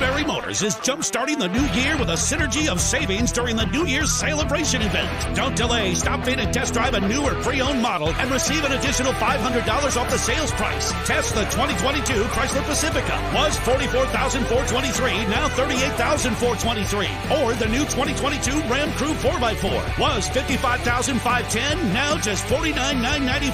Newberry Motors is jump-starting the new year with a synergy of savings during the New Year's celebration event. Don't delay. Stop in and test drive a new or pre-owned model and receive an additional $500 off the sales price. Test the 2022 Chrysler Pacifica. Was $44,423, now $38,423. Or the new 2022 Ram Crew 4x4. Was $55,510, now just $49,995.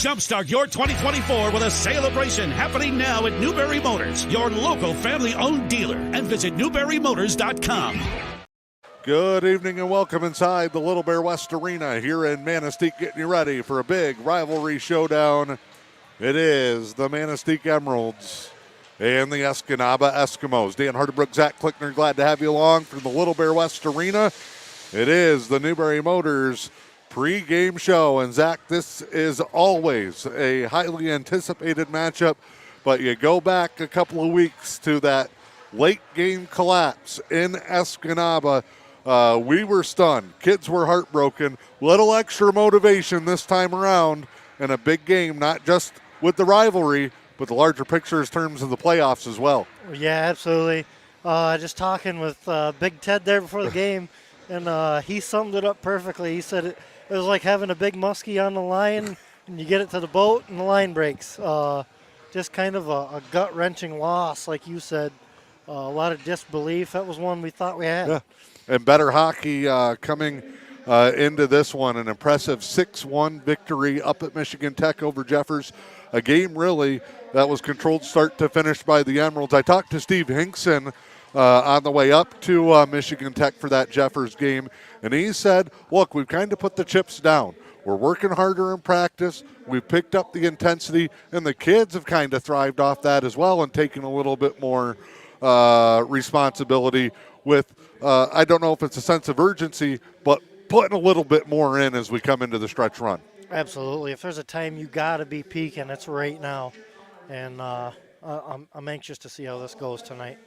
Jumpstart your 2024 with a celebration happening now at Newberry Motors, your local family-owned dealer, and visit newberrymotors.com. Good evening and welcome inside the Little Bear West Arena here in Manistique, getting you ready for a big rivalry showdown. It is the Manistique Emeralds and the Escanaba Eskymos. Dan Hardenbrook, Zach Klickner, glad to have you along from the Little Bear West Arena. It is the Newberry Motors pre-game show, and Zach, this is always a highly anticipated matchup, but you go back a couple of weeks to that late game collapse in Escanaba. We were stunned. Kids were heartbroken. Little extra motivation this time around in a big game, not just with the rivalry, but the larger picture in terms of the playoffs as well. Yeah, absolutely. Just talking with Big Ted there before the game, and he summed it up perfectly. He said it was like having a big muskie on the line, and you get it to the boat, and the line breaks. Just kind of a gut-wrenching loss, like you said. A lot of disbelief. That was one we thought we had. Yeah. And better hockey coming into this one. An impressive 6-1 victory up at Michigan Tech over Jeffers. A game really that was controlled start to finish by the Emeralds. I talked to Steve Hinkson on the way up to Michigan Tech for that Jeffers game, and he said, look, we've kind of put the chips down. We're working harder in practice. We've picked up the intensity, and the kids have kind of thrived off that as well and taken a little bit more responsibility with, I don't know if it's a sense of urgency, but putting a little bit more in as we come into the stretch run. Absolutely. If there's a time you got to be peaking, it's right now. And I'm anxious to see how this goes tonight.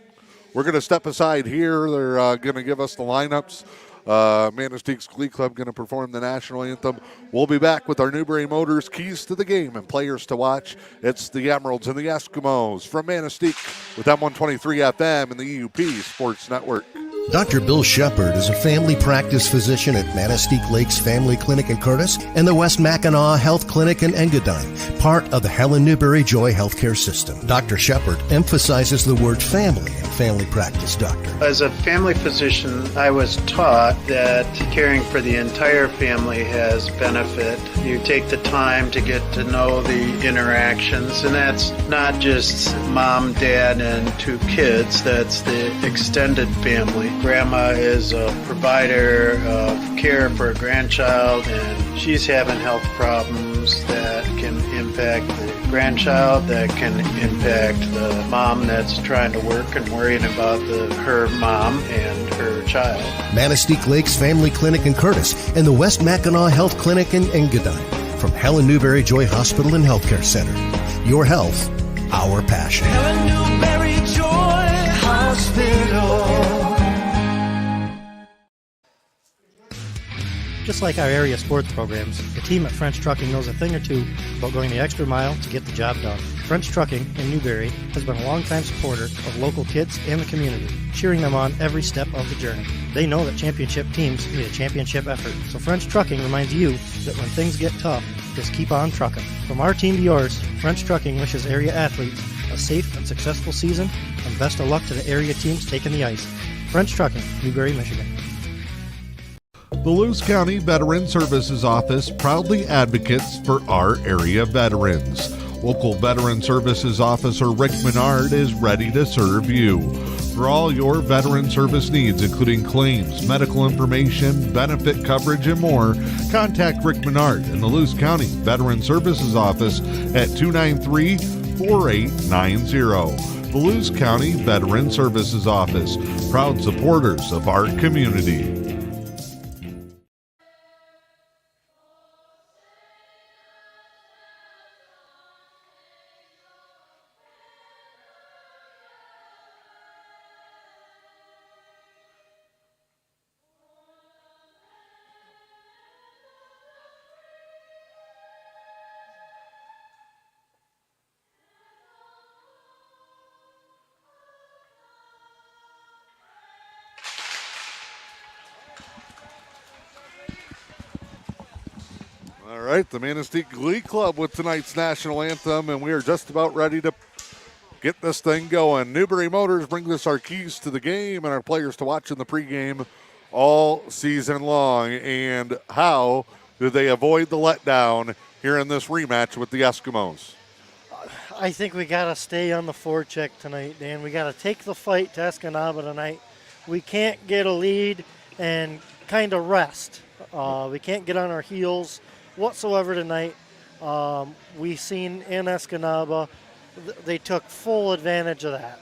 We're going to step aside here. They're going to give us the lineups. Manistique's Glee Club going to perform the national anthem. We'll be back with our Newberry Motors keys to the game and players to watch. It's the Emeralds and the Eskimos from Manistique with M123 FM and the E.U.P Sports Network. Dr. Bill Shepard is a family practice physician at Manistique Lakes Family Clinic in Curtis and the West Mackinac Health Clinic in Engadine, part of the Helen Newberry Joy Healthcare System. Dr. Shepard emphasizes the word family in family practice, doctor. As a family physician, I was taught that caring for the entire family has benefit. You take the time to get to know the interactions, and that's not just mom, dad, and 2 kids. That's the extended family. Grandma is a provider of care for a grandchild, and she's having health problems that can impact the grandchild, that can impact the mom that's trying to work and worrying about her mom and her child. Manistique Lakes Family Clinic in Curtis and the West Mackinac Health Clinic in Engadine. From Helen Newberry Joy Hospital and Healthcare Center. Your health, our passion. Helen Newberry Joy Hospital. Just like our area sports programs, the team at French Trucking knows a thing or two about going the extra mile to get the job done. French Trucking in Newberry has been a longtime supporter of local kids and the community, cheering them on every step of the journey. They know that championship teams need a championship effort, so French Trucking reminds you that when things get tough, just keep on trucking. From our team to yours, French Trucking wishes area athletes a safe and successful season, and best of luck to the area teams taking the ice. French Trucking, Newberry, Michigan. The Lewis County Veteran Services Office proudly advocates for our area veterans. Local Veteran Services Officer Rick Menard is ready to serve you. For all your veteran service needs, including claims, medical information, benefit coverage, and more, contact Rick Menard in the Lewis County Veteran Services Office at 293-4890. The Lewis County Veteran Services Office, proud supporters of our community. All right, the Manistique Glee Club with tonight's national anthem, and we are just about ready to get this thing going. Newbury Motors brings us our keys to the game and our players to watch in the pregame all season long. And how do they avoid the letdown here in this rematch with the Eskimos? I think we got to stay on the forecheck tonight, Dan. We got to take the fight to Escanaba tonight. We can't get a lead and kind of rest. We can't get on our heels whatsoever tonight. We seen in Escanaba, they took full advantage of that.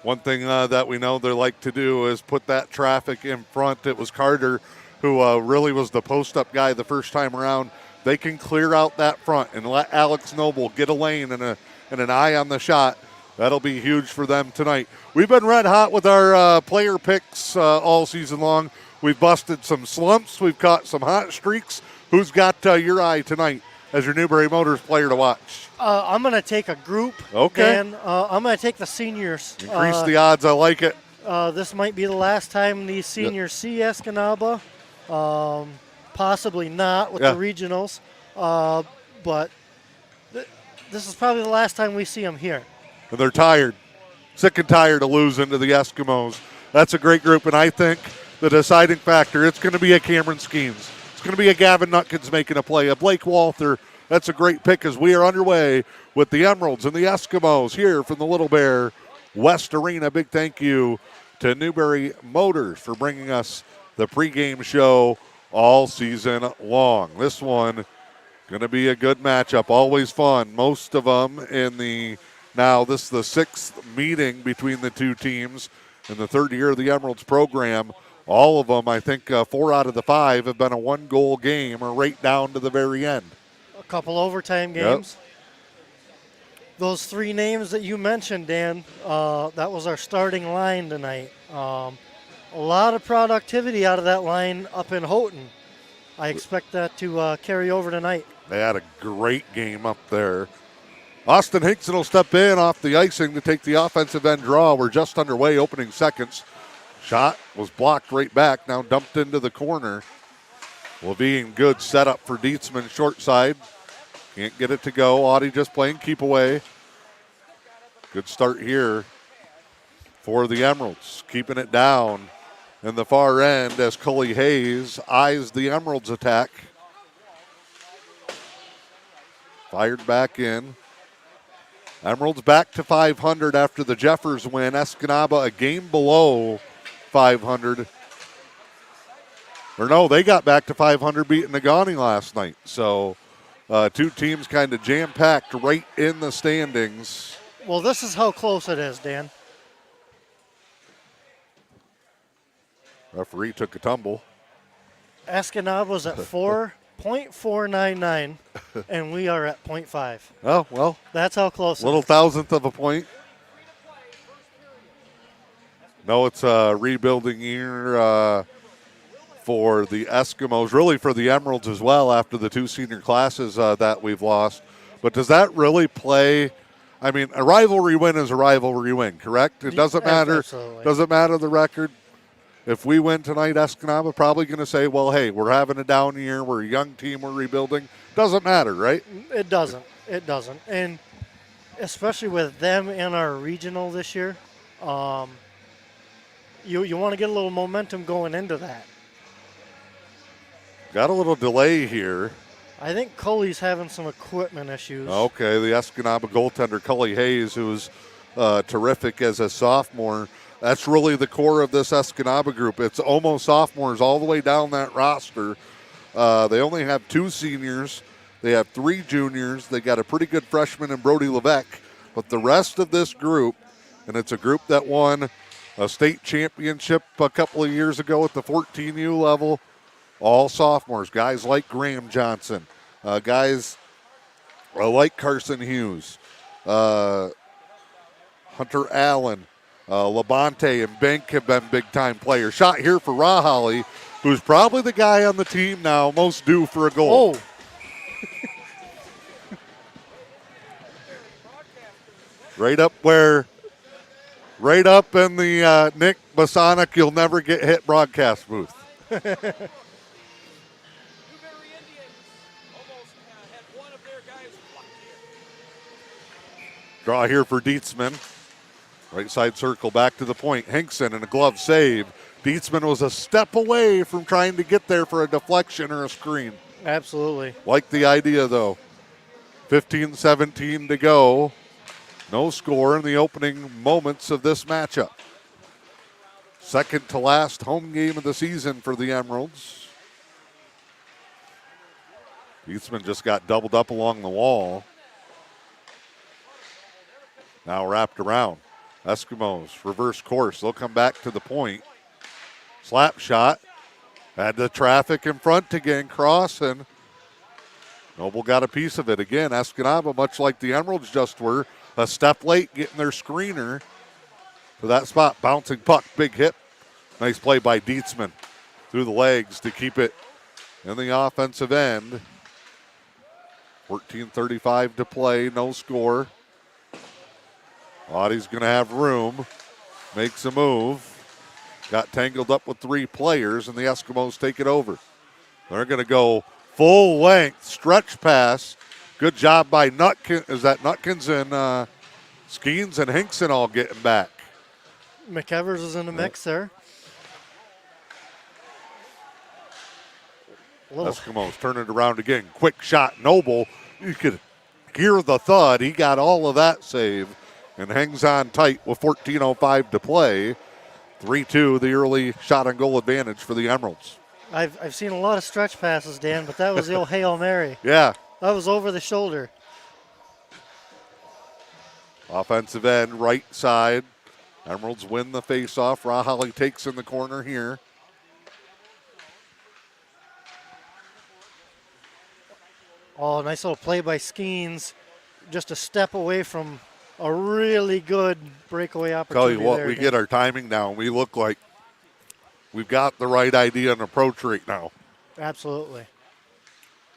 One thing that we know they like to do is put that traffic in front. It was Carter who really was the post-up guy the first time around. They can clear out that front and let Alex Noble get a lane and an eye on the shot. That'll be huge for them tonight. We've been red hot with our player picks all season long. We've busted some slumps. We've caught some hot streaks. Who's got your eye tonight as your Newbury Motors player to watch? I'm going to take a group. Okay. And I'm going to take the seniors. Increase the odds. I like it. This might be the last time these seniors see Escanaba. Possibly not with the regionals. But this is probably the last time we see them here. And they're tired. Sick and tired of losing to the Eskimos. That's a great group, and I think the deciding factor, it's going to be a Cameron Skeens. It's going to be a Gavin Nutkins making a play, a Blake Walther. That's a great pick as we are underway with the Emeralds and the Eskimos here from the Little Bear West Arena. Big thank you to Newbury Motors for bringing us the pregame show all season long. This one going to be a good matchup, always fun. Most of them this is the sixth meeting between the two teams in the third year of the Emeralds program. All of them, I think 4 out of the 5 have been a one-goal game or right down to the very end. A couple overtime games. Yep. Those 3 names that you mentioned, Dan, that was our starting line tonight. A lot of productivity out of that line up in Houghton. I expect that to carry over tonight. They had a great game up there. Austin Hinkson will step in off the icing to take the offensive end draw. We're just underway, opening seconds. Shot was blocked right back, now dumped into the corner. Levine, good setup for Dietzman, short side. Can't get it to go. Audie just playing keep away. Good start here for the Emeralds. Keeping it down in the far end as Cully Hayes eyes the Emeralds attack. Fired back in. Emeralds back to 500 after the Jeffers win. Escanaba a game below 500. Or no, they got back to 500 beating Negaunee last night. So two teams kind of jam-packed right in the standings. Well, this is how close it is, Dan. Referee took a tumble. Escanaba was at 4.499, and we are at 0.5. Oh, well. That's how close little it is. Thousandth of a point. No, it's a rebuilding year for the Eskimos, really for the Emeralds as well after the 2 senior classes that we've lost. But does that really play? I mean, a rivalry win is a rivalry win, correct? It doesn't matter. Absolutely. Doesn't matter the record. If we win tonight, Escanaba probably going to say, well, hey, we're having a down year. We're a young team. We're rebuilding. Doesn't matter, right? It doesn't. It doesn't. And especially with them in our regional this year, you want to get a little momentum going into that. Got a little delay here. I think Cully's having some equipment issues. Okay, the Escanaba goaltender, Cully Hayes, who was terrific as a sophomore. That's really the core of this Escanaba group. It's almost sophomores all the way down that roster. They only have 2 seniors. They have 3 juniors. They got a pretty good freshman in Brody Levesque. But the rest of this group, and it's a group that won a state championship a couple of years ago at the 14U level, all sophomores. Guys like Graham Johnson, guys like Carson Hughes, Hunter Allen, Labonte and Bank have been big-time players. Shot here for Rahali, who's probably the guy on the team now most due for a goal. Oh. Right up in the Nick Bosonic, you'll never get hit broadcast booth. Draw here for Dietzman. Right side circle back to the point. Hinkson and a glove save. Dietzman was a step away from trying to get there for a deflection or a screen. Absolutely. Like the idea, though. 15-17 to go. No score in the opening moments of this matchup. Second to last home game of the season for the Emeralds. Dietzman just got doubled up along the wall. Now wrapped around. Eskimos, reverse course. They'll come back to the point. Slap shot. Had the traffic in front again, cross, and Noble got a piece of it. Again, Escanaba, much like the Emeralds just were, a step late getting their screener to that spot. Bouncing puck, big hit. Nice play by Dietzman through the legs to keep it in the offensive end. 14:35 to play, no score. Audie's going to have room. Makes a move. Got tangled up with three players, and the Eskimos take it over. They're going to go full length stretch pass. Good job by Nutkins. Is that Nutkins and Skeens and Hinkson all getting back? McEvers is in the mix there. Eskimos turn it around again. Quick shot, Noble. You could hear the thud. He got all of that save and hangs on tight with 14:05 to play. 3-2, the early shot on goal advantage for the Emeralds. I've seen a lot of stretch passes, Dan, but that was the old Hail Mary. Yeah. That was over the shoulder. Offensive end, right side. Emeralds win the faceoff. Rahali takes in the corner here. Oh, nice little play by Skeens. Just a step away from a really good breakaway opportunity. Tell you what, there, we Dan. get our timing down. We look like we've got the right idea and approach right now. Absolutely.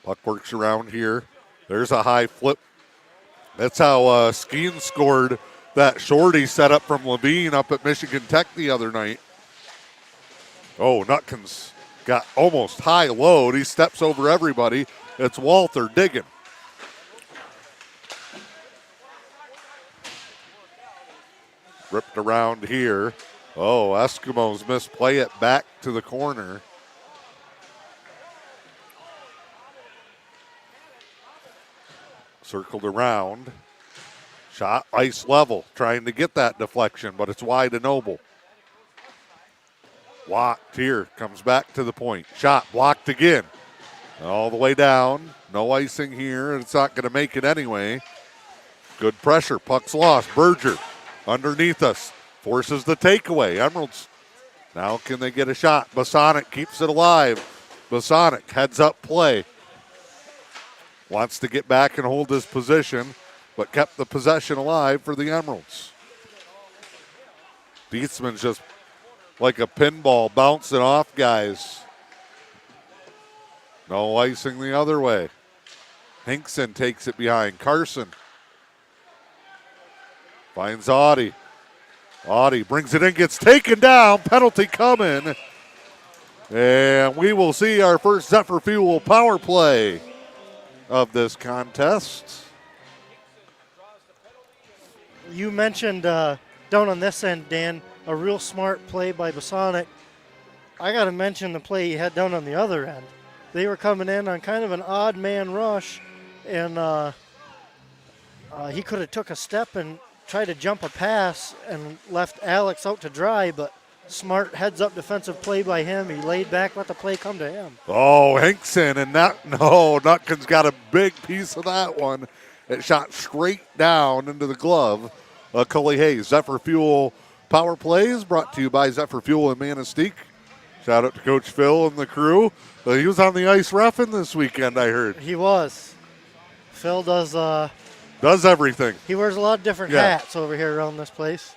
Puck works around here. There's a high flip. That's how Skeens scored that shorty set up from Levine up at Michigan Tech the other night. Oh, Nutkins got almost high load. He steps over everybody. It's Walther digging. Ripped around here. Oh, Eskimos misplay it back to the corner. Circled around. Shot ice level, trying to get that deflection, but it's wide to Noble. Blocked here, comes back to the point. Shot blocked again. All the way down. No icing here. It's not going to make it anyway. Good pressure. Puck's lost. Berger underneath us. Forces the takeaway. Emeralds. Now can they get a shot? Bosonic keeps it alive. Bosonic heads up play. Wants to get back and hold his position, but kept the possession alive for the Emeralds. Dietzman's just like a pinball bouncing off guys. No icing the other way. Hinkson takes it behind. Carson finds Audie. Audie brings it in, gets taken down. Penalty coming. And we will see our first Zephyr Fuel power play of this contest. You mentioned down on this end, Dan, a real smart play by Bosonic. I got to mention the play he had down on the other end. They were coming in on kind of an odd man rush, and he could have took a step and tried to jump a pass and left Alex out to dry, but smart heads-up defensive play by him. He laid back, let the play come to him. Oh, Hinkson, and Nutkins got a big piece of that one. It shot straight down into the glove of Cully Hayes. Zephyr Fuel power play is brought to you by Zephyr Fuel and Manistique. Shout out to Coach Phil and the crew. He was on the ice roughing this weekend, I heard. He was. Phil does everything. He wears a lot of different hats over here around this place.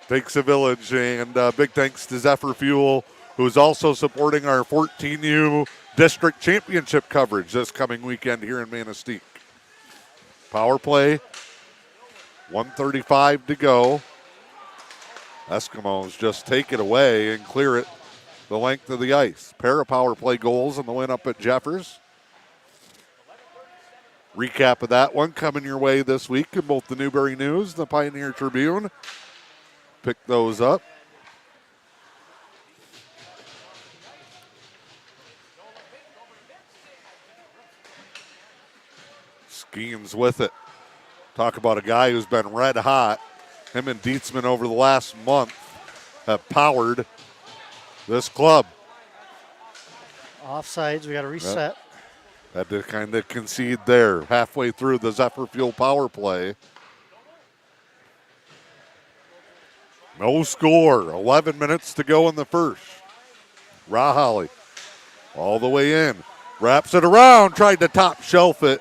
Takes a village, and big thanks to Zephyr Fuel, who's also supporting our 14U District Championship coverage this coming weekend here in Manistique. Power play, 1:35 to go. Eskimos just take it away and clear it the length of the ice. Pair of power play goals in the win up at Jeffers. Recap of that one coming your way this week in both the Newberry News and the Pioneer Tribune. Pick those up. Skeens with it. Talk about a guy who's been red hot. Him and Dietzman over the last month have powered this club. Offsides, we got to reset. Had to kind of concede there halfway through the Zephyr Fuel power play. No score. 11 minutes to go in the first. Rahali all the way in. Wraps it around. Tried to top shelf it.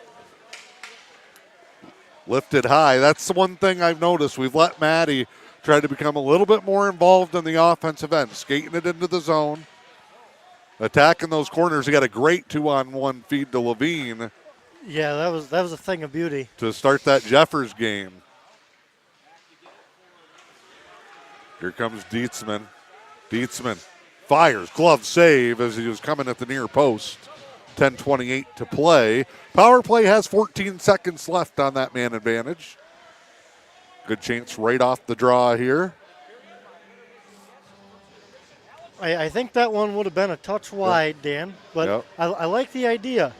Lifted high. That's the one thing I've noticed. We've let Maddie try to become a little bit more involved in the offensive end. Skating it into the zone. Attacking those corners. He got a great 2-on-1 feed to Levine. Yeah, that was a thing of beauty. To start that Jeffers game. Here comes Dietzman. Dietzman fires. Glove save as he was coming at the near post. 10:28 to play. Power play has 14 seconds left on that man advantage. Good chance right off the draw here. I think that one would have been a touch wide, Dan, but Yep. I like the idea.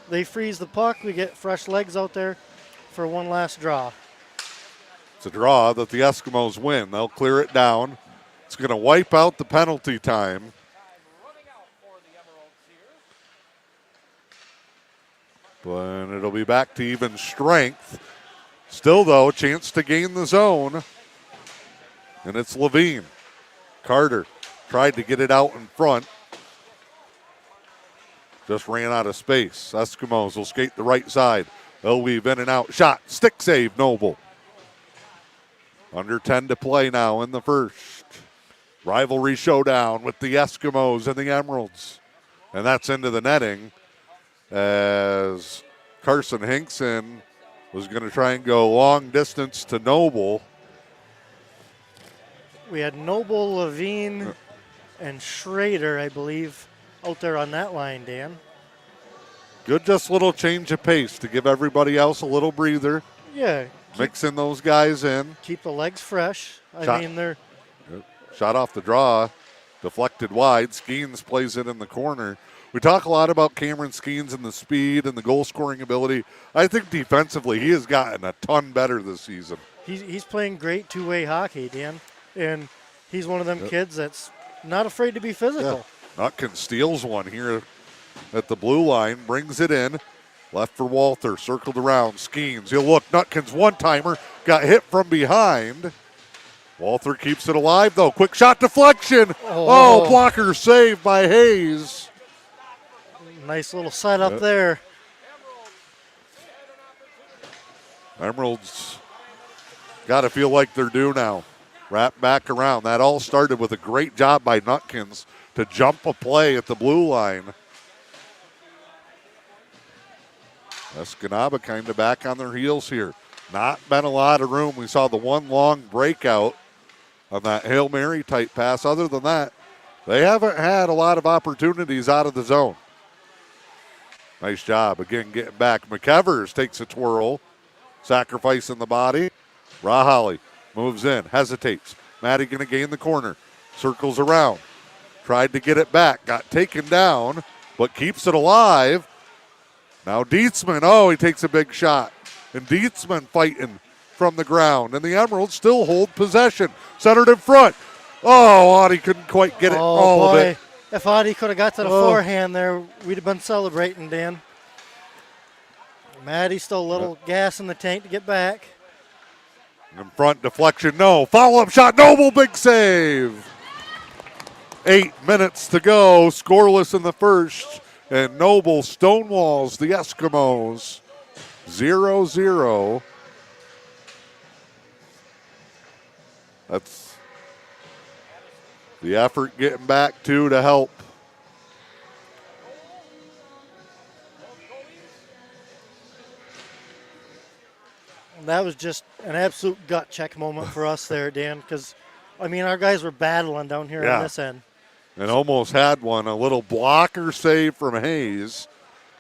They freeze the puck. We get fresh legs out there for one last draw. It's a draw that the Eskimos win. They'll clear it down. It's going to wipe out the penalty time. But it'll be back to even strength. Still, though, chance to gain the zone. And it's Levine. Carter tried to get it out in front. Just ran out of space. Eskimos will skate the right side. They'll weave in and out. Shot. Stick save, Noble. Under 10 to play now in the first. Rivalry showdown with the Eskimos and the Emeralds. And that's into the netting as Carson Hinkson was going to try and go long distance to Noble. We had Noble, Levine, and Schrader, I believe, out there on that line, Dan. Good, just little change of pace to give everybody else a little breather. Yeah. Mixing those guys in. Keep the legs fresh. They're... Shot off the draw. Deflected wide. Skeens plays it in the corner. We talk a lot about Cameron Skeens and the speed and the goal-scoring ability. I think defensively he has gotten a ton better this season. He's playing great two-way hockey, Dan. And he's one of them kids that's not afraid to be physical. Yeah. Nutkins steals one here at the blue line. Brings it in. Left for Walther. Circled around. Skeens. You'll look. Nutkins one-timer. Got hit from behind. Walther keeps it alive, though. Quick shot deflection. Oh, blocker saved by Hayes. Nice little setup there. Emeralds got to feel like they're due now. Wrap back around. That all started with a great job by Nutkins to jump a play at the blue line. Escanaba kind of back on their heels here. Not been a lot of room. We saw the one long breakout on that Hail Mary type pass. Other than that, they haven't had a lot of opportunities out of the zone. Nice job. Again, getting back. McEvers takes a twirl. Sacrificing the body. Rahali moves in. Hesitates. Maddie going to gain the corner. Circles around. Tried to get it back. Got taken down, but keeps it alive. Now Dietzman. Oh, he takes a big shot. And Dietzman fighting from the ground. And the Emeralds still hold possession. Centered in front. Oh, Audie couldn't quite get it all of it. If Audie could have got to the forehand there, we'd have been celebrating, Dan. Maddie still a little gas in the tank to get back. In front, deflection, no. Follow-up shot, Noble, big save. 8 minutes to go, scoreless in the first. And Noble stonewalls the Eskimos. 0-0. That's the effort getting back to help. That was just an absolute gut check moment for us there, Dan, because, I mean, our guys were battling down here on this end. And almost had one, a little blocker save from Hayes.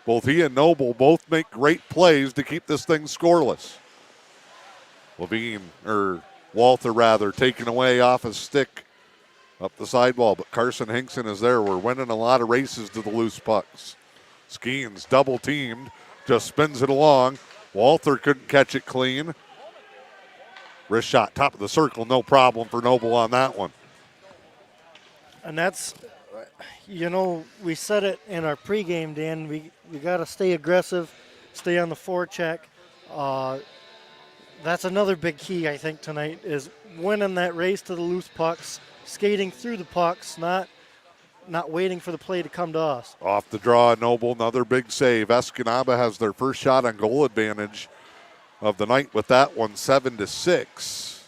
Both he and Noble both make great plays to keep this thing scoreless. Walther rather, taken away off his stick up the sidewall, but Carson Hinkson is there. We're winning a lot of races to the loose pucks. Skeens double teamed, just spins it along. Walther couldn't catch it clean. Wrist shot, top of the circle, no problem for Noble on that one. And that's, we said it in our pregame, Dan. We got to stay aggressive, stay on the forecheck. That's another big key, I think, tonight is winning that race to the loose pucks, skating through the pucks, not waiting for the play to come to us. Off the draw, Noble, another big save. Escanaba has their first shot on goal advantage of the night with that one, 7-6.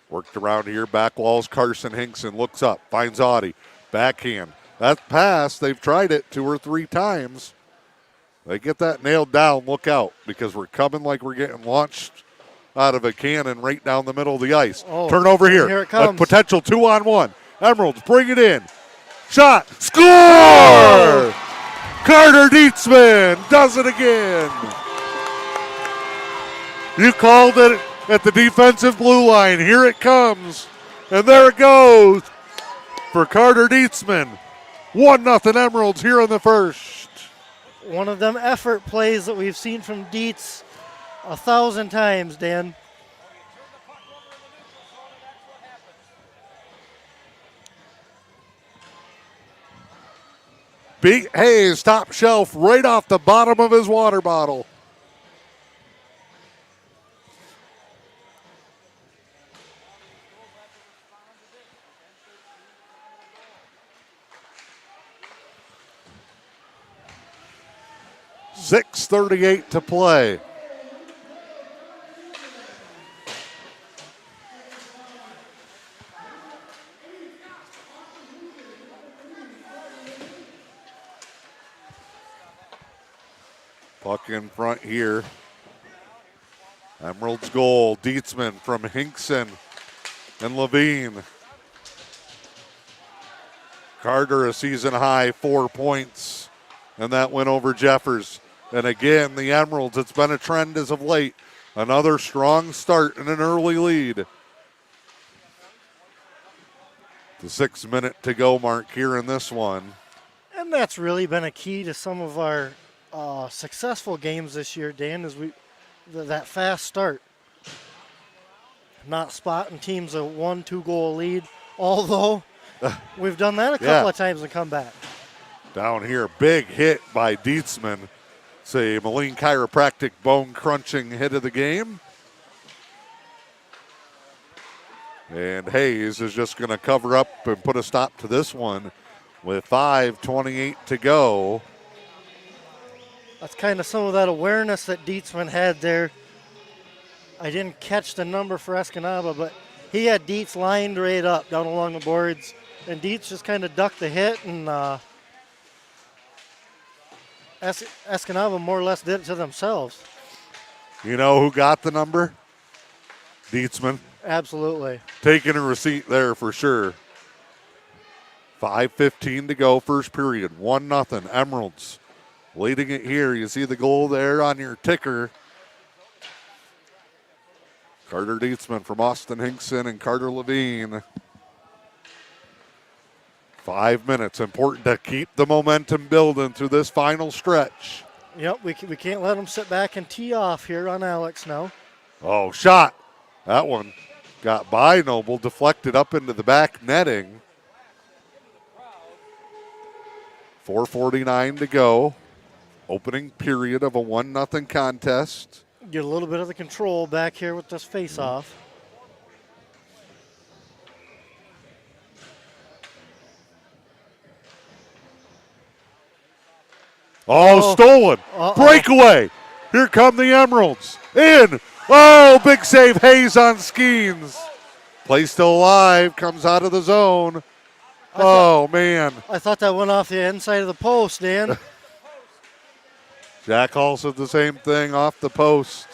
Worked around here, back walls, Carson Hinkson looks up, finds Audie, backhand. That pass, they've tried it 2 or 3 times. They get that nailed down, look out, because we're coming like we're getting launched out of a cannon right down the middle of the ice. Oh, turnover here. Here it comes. A potential 2-on-1. Emeralds bring it in. Shot. Score! Oh! Carter Dietzman does it again. You called it at the defensive blue line. Here it comes. And there it goes for Carter Dietzman. 1-0 Emeralds here in the first. One of them effort plays that we've seen from Dietz 1,000 times, Dan. Beat Hayes, top shelf, right off the bottom of his water bottle. .6:38 to play. Puck in front here. Emeralds goal. Dietzman from Hinkson and Levine. Carter a season high 4 points. And that win over Jeffers. And again, the Emeralds, it's been a trend as of late. Another strong start and an early lead. The 6 minute to go mark here in this one. And that's really been a key to some of our successful games this year, Dan, is that fast start. Not spotting teams a 1-2 goal lead, although we've done that a couple of times and come back. Down here, big hit by Dietzman. It's a Moline Chiropractic bone-crunching hit of the game. And Hayes is just going to cover up and put a stop to this one with 5:28 to go. That's kind of some of that awareness that Dietzman had there. I didn't catch the number for Escanaba, but he had Dietz lined right up down along the boards. And Dietz just kind of ducked the hit, and Escanaba more or less did it to themselves. You know who got the number? Dietzman. Absolutely. Taking a receipt there for sure. 5:15 to go, first period. 1-0 Emeralds. Leading it here. You see the goal there on your ticker. Carter Dietzman from Austin Hinkson and Carter Levine. 5 minutes. Important to keep the momentum building through this final stretch. Yep, we can't let them sit back and tee off here on Alex now. Oh, shot. That one got by Noble, deflected up into the back netting. 4:49 to go. Opening period of a 1-0 contest. Get a little bit of the control back here with this face-off. Oh, stolen. Breakaway. Here come the Emeralds. In. Oh, big save. Hayes on Skeens. Play still alive. Comes out of the zone. Man. I thought that went off the inside of the post, Dan. Jack Hall said the same thing off the post.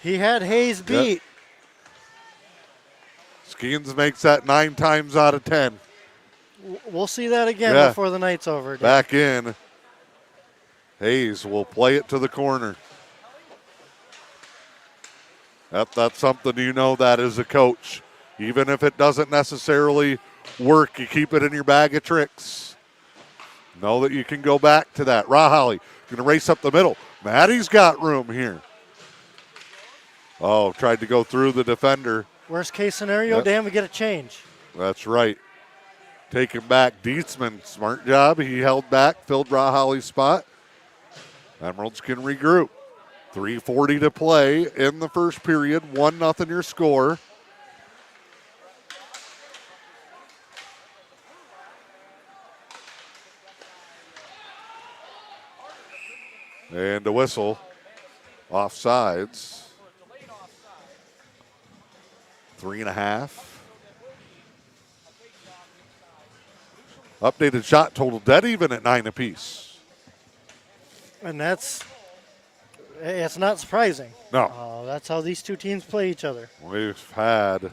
He had Hayes beat. Skeens makes that 9 times out of 10. We'll see that again before the night's over. Dan. Back in. Hayes will play it to the corner. That's something you know that as a coach. Even if it doesn't necessarily work, you keep it in your bag of tricks. Know that you can go back to that. Rahali going to race up the middle. Maddie's got room here. Oh, tried to go through the defender. Worst case scenario, Dan, we get a change. That's right. Taking back Dietzman. Smart job. He held back, filled Rahali's spot. Emeralds can regroup. 3:40 to play in the first period. 1-0 your score. And a whistle. Offsides. 3.5. Updated shot total dead even at 9 apiece. And it's not surprising. No. That's how these two teams play each other. We've had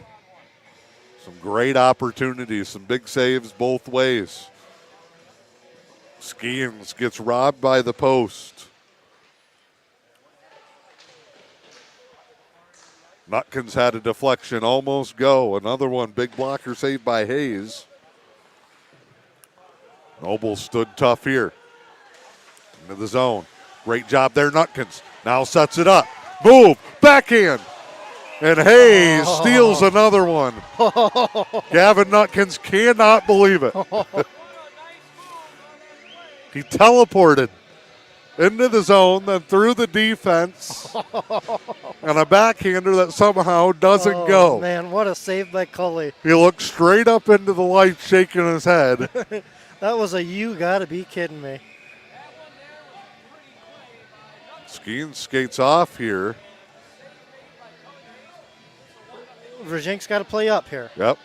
some great opportunities, some big saves both ways. Skeens gets robbed by the post. Nutkins had a deflection, almost go. Another one, big blocker saved by Hayes. Noble stood tough here. Into the zone. Great job there, Nutkins. Now sets it up. Move, backhand. And Hayes steals another one. Gavin Nutkins cannot believe it. He teleported into the zone, then through the defense. And a backhander that somehow doesn't go. Man, what a save by Cully. He looked straight up into the light, shaking his head. That was a you gotta be kidding me. Skeen skates off here. Virgink's got to play up here. Yep.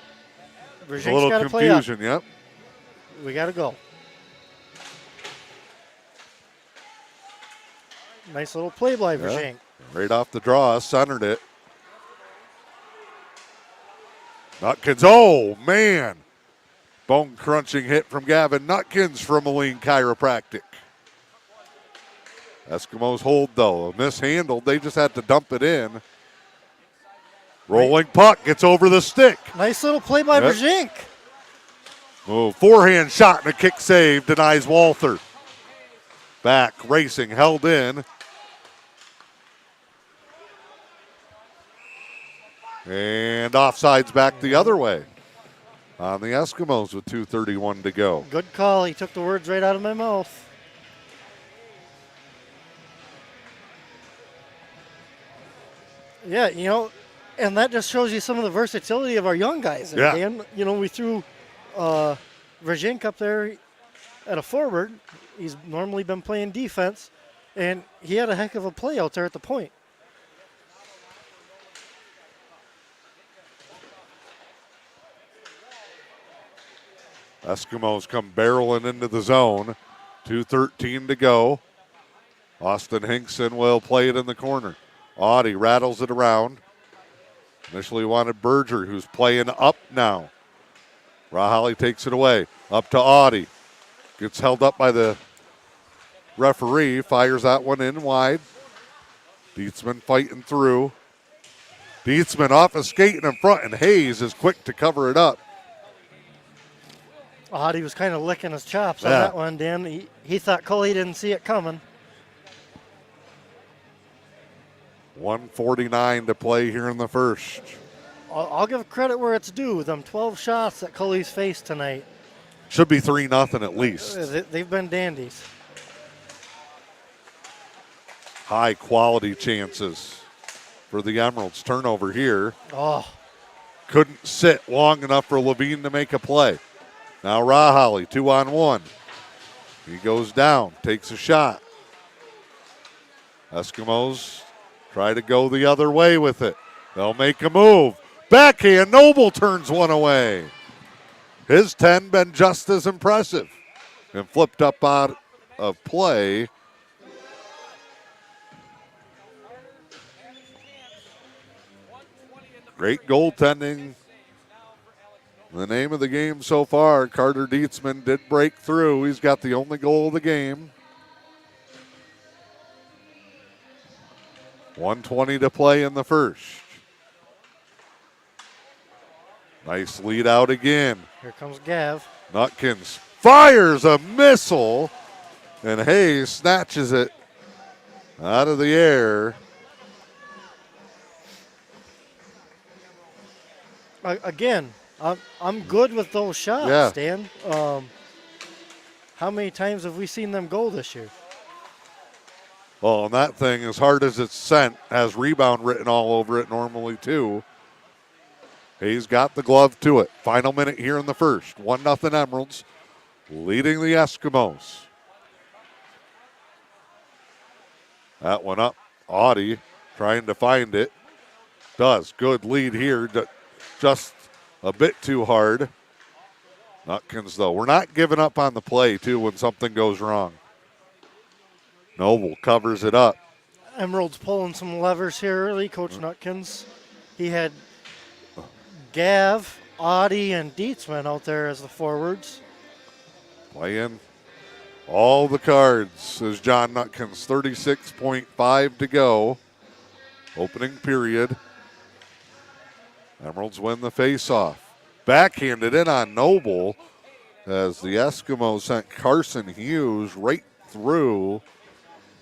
Virgink's a little got to play up. confusion, yep. We got to go. Nice little play by Virgink. Right off the draw, centered it. Nutkins, oh man. Bone crunching hit from Gavin Nutkins from Moline Chiropractic. Eskimos hold though, mishandled. They just had to dump it in. Rolling puck gets over the stick. Nice little play by Virgink. Oh, forehand shot and a kick save denies Walther. Back, racing, held in. And offsides back the other way on the Eskimos with 2:31 to go. Good call. He took the words right out of my mouth. Yeah, and that just shows you some of the versatility of our young guys. And Dan, we threw Virgink up there at a forward. He's normally been playing defense, and he had a heck of a play out there at the point. Eskimos come barreling into the zone. 2:13 to go. Austin Hinkson will play it in the corner. Audie rattles it around. Initially wanted Berger, who's playing up now. Rahali takes it away. Up to Audie. Gets held up by the referee. Fires that one in wide. Dietzman fighting through. Dietzman off a skating in front, and Hayes is quick to cover it up. Audie was kind of licking his chops on that one, Dan. He thought Cully didn't see it coming. 1:49 to play here in the first. I'll give credit where it's due. Them 12 shots that Cully's faced tonight. Should be 3-0 at least. They've been dandies. High quality chances for the Emeralds. Turnover here. Oh. Couldn't sit long enough for Levine to make a play. Now Rahali, 2-on-1. He goes down, takes a shot. Eskimos try to go the other way with it. They'll make a move. Backhand, Noble turns one away. His 10 been just as impressive. And flipped up out of play. Great goaltending. The name of the game so far, Carter Dietzman did break through. He's got the only goal of the game. 1:20 to play in the first. Nice lead out again. Here comes Gav. Nutkins fires a missile, and Hayes snatches it out of the air. Again, I'm good with those shots, Yeah. Stan. How many times have we seen them go this year? Well, and that thing, as hard as it's sent, has rebound written all over it normally, too. Hayes got the glove to it. Final minute here in the first. 1-0 Emeralds, leading the Eskimos. That one up. Audie trying to find it. Does. Good lead here. Just a bit too hard. Nutkins, though. We're not giving up on the play, too, when something goes wrong. Noble covers it up. Emerald's pulling some levers here early, Coach Nutkins. He had Gav, Audie, and Dietzman out there as the forwards. Playing all the cards is John Nutkins. 36.5 to go. Opening period. Emeralds win the faceoff. Backhanded in on Noble as the Eskimos sent Carson Hughes right through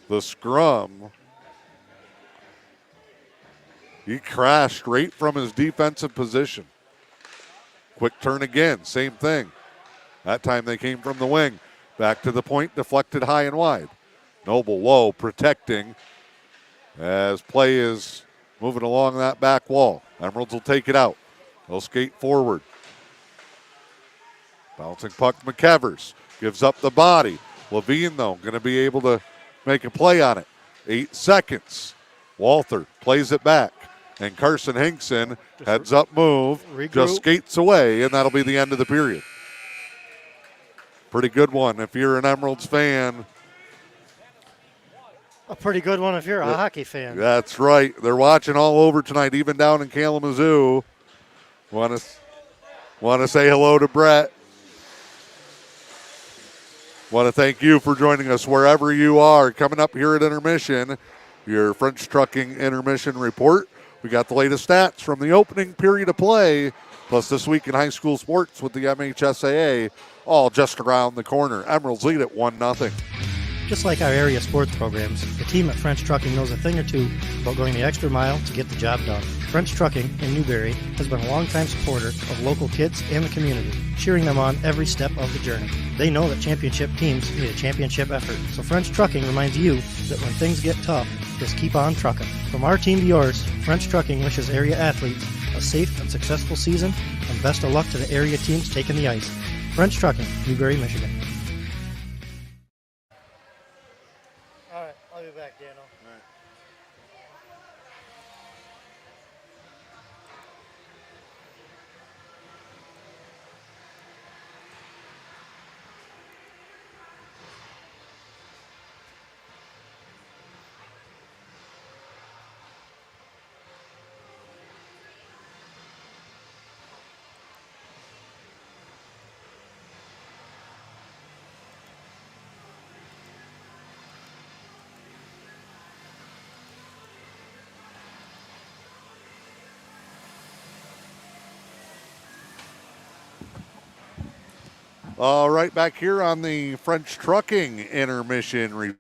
the scrum. He crashed right from his defensive position. Quick turn again, same thing. That time they came from the wing. Back to the point, deflected high and wide. Noble low, protecting as play is moving along that back wall. Emeralds will take it out. They'll skate forward. Bouncing puck, McKevers gives up the body. Levine, though, going to be able to make a play on it. 8 seconds. Walther plays it back. And Carson Hinkson, heads up move, just skates away, and that'll be the end of the period. Pretty good one if you're an Emeralds fan. A pretty good one if you're a hockey fan. That's right. They're watching all over tonight, even down in Kalamazoo. Want to say hello to Brett. Want to thank you for joining us wherever you are. Coming up here at intermission, your French Trucking intermission report. We got the latest stats from the opening period of play, plus this week in high school sports with the MHSAA, all just around the corner. Emeralds lead at 1-0. Just like our area sports programs, the team at French Trucking knows a thing or two about going the extra mile to get the job done. French Trucking in Newberry has been a longtime supporter of local kids and the community, cheering them on every step of the journey. They know that championship teams need a championship effort, so French Trucking reminds you that when things get tough, just keep on trucking. From our team to yours, French Trucking wishes area athletes a safe and successful season, and best of luck to the area teams taking the ice. French Trucking, Newberry, Michigan. All right, I'll be back, Dano. All right. All right, back here on the French Trucking intermission.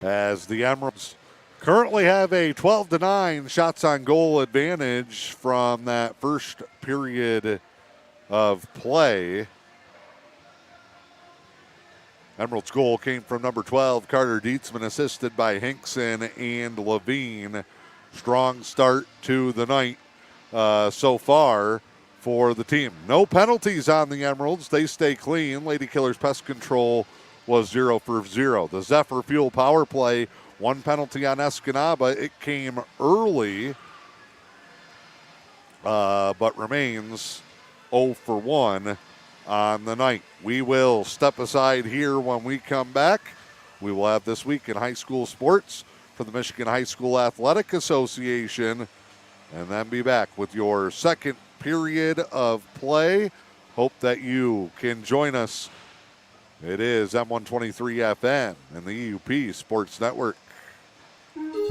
As the Emeralds currently have a 12-9 shots on goal advantage from that first period of play. Emeralds' goal came from number 12, Carter Dietzman, assisted by Hinkson and Levine. Strong start to the night so far for the team. No penalties on the Emeralds. They stay clean. Lady Killers Pest Control was 0 for 0. The Zephyr Fuel power play, one penalty on Escanaba. It came early, but remains 0 for 1 on the night. We will step aside here when we come back. We will have This Week in High School Sports for the Michigan High School Athletic Association, and then be back with your second period of play. Hope that you can join us. It is M123 FM and the E.U.P Sports Network.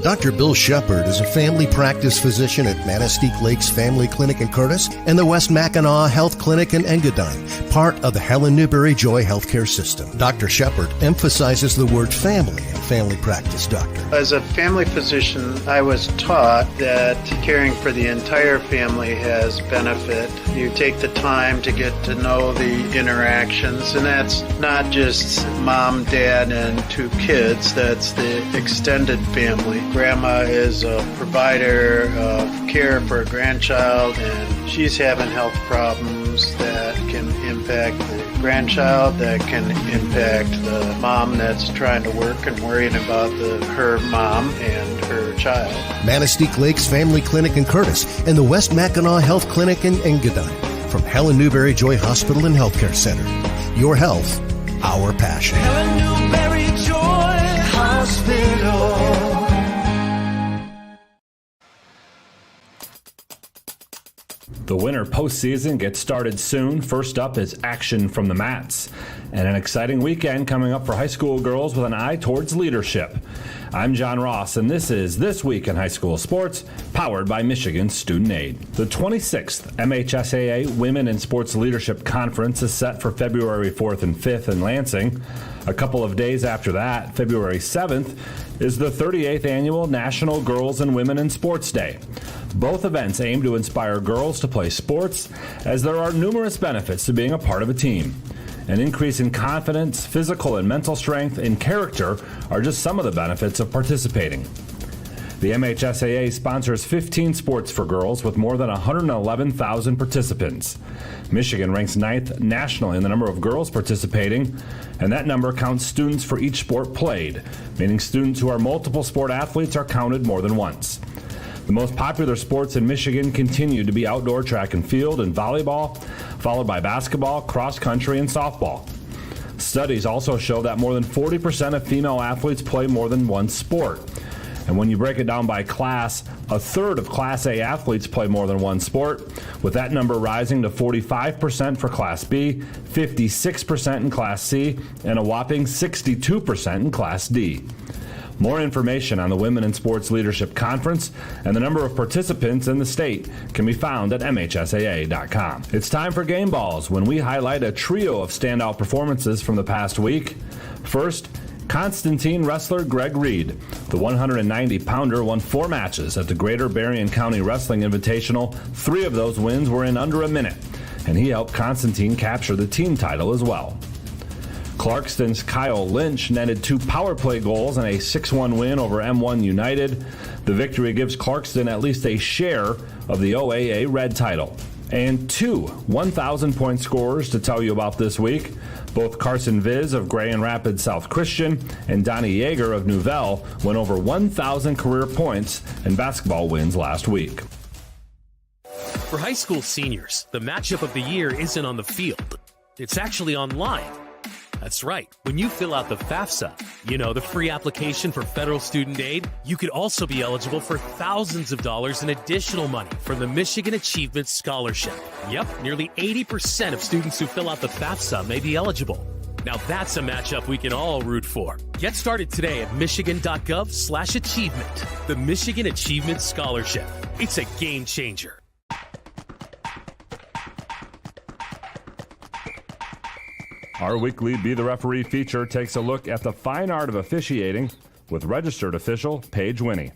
Dr. Bill Shepard is a family practice physician at Manistique Lakes Family Clinic in Curtis and the West Mackinac Health Clinic in Engadine, part of the Helen Newberry Joy Healthcare System. Dr. Shepard emphasizes the word family in family practice, doctor. As a family physician, I was taught that caring for the entire family has benefit. You take the time to get to know the interactions, and that's not just mom, dad, and 2 kids. That's the extended family. Grandma is a provider of care for a grandchild, and she's having health problems that can impact the grandchild, that can impact the mom that's trying to work and worrying about her mom and her child. Manistique Lakes Family Clinic in Curtis and the West Mackinac Health Clinic in Engadine. From Helen Newberry Joy Hospital and Healthcare Center. Your health, our passion. Helen Newberry Joy Hospital. The winter postseason gets started soon. First up is action from the mats, and an exciting weekend coming up for high school girls with an eye towards leadership. I'm John Ross, and this is This Week in High School Sports, powered by Michigan Student Aid. The 26th MHSAA Women in Sports Leadership Conference is set for February 4th and 5th in Lansing. A couple of days after that, February 7th, is the 38th Annual National Girls and Women in Sports Day. Both events aim to inspire girls to play sports, as there are numerous benefits to being a part of a team. An increase in confidence, physical and mental strength, and character are just some of the benefits of participating. The MHSAA sponsors 15 sports for girls with more than 111,000 participants. Michigan ranks 9th nationally in the number of girls participating, and that number counts students for each sport played, meaning students who are multiple sport athletes are counted more than once. The most popular sports in Michigan continue to be outdoor track and field and volleyball, followed by basketball, cross country, and softball. Studies also show that more than 40% of female athletes play more than one sport. And when you break it down by class, a third of Class A athletes play more than one sport, with that number rising to 45% for Class B, 56% in Class C, and a whopping 62% in Class D. More information on the Women in Sports Leadership Conference and the number of participants in the state can be found at MHSAA.com. It's time for Game Balls, when we highlight a trio of standout performances from the past week. First, Constantine wrestler Greg Reed. The 190-pounder won 4 matches at the Greater Berrien County Wrestling Invitational. 3 of those wins were in under a minute, and he helped Constantine capture the team title as well. Clarkston's Kyle Lynch netted 2 power play goals and a 6-1 win over M1 United. The victory gives Clarkston at least a share of the OAA Red title. And 2 1,000-point scorers to tell you about this week. Both Carson Viz of Grand Rapids South Christian and Donnie Yeager of Nouvelle went over 1,000 career points in basketball wins last week. For high school seniors, the matchup of the year isn't on the field. It's actually online. That's right. When you fill out the FAFSA, the free application for federal student aid, you could also be eligible for thousands of dollars in additional money from the Michigan Achievement Scholarship. Yep, nearly 80% of students who fill out the FAFSA may be eligible. Now that's a matchup we can all root for. Get started today at michigan.gov/achievement. The Michigan Achievement Scholarship. It's a game changer. Our weekly Be the Referee feature takes a look at the fine art of officiating with registered official Paige Winnie.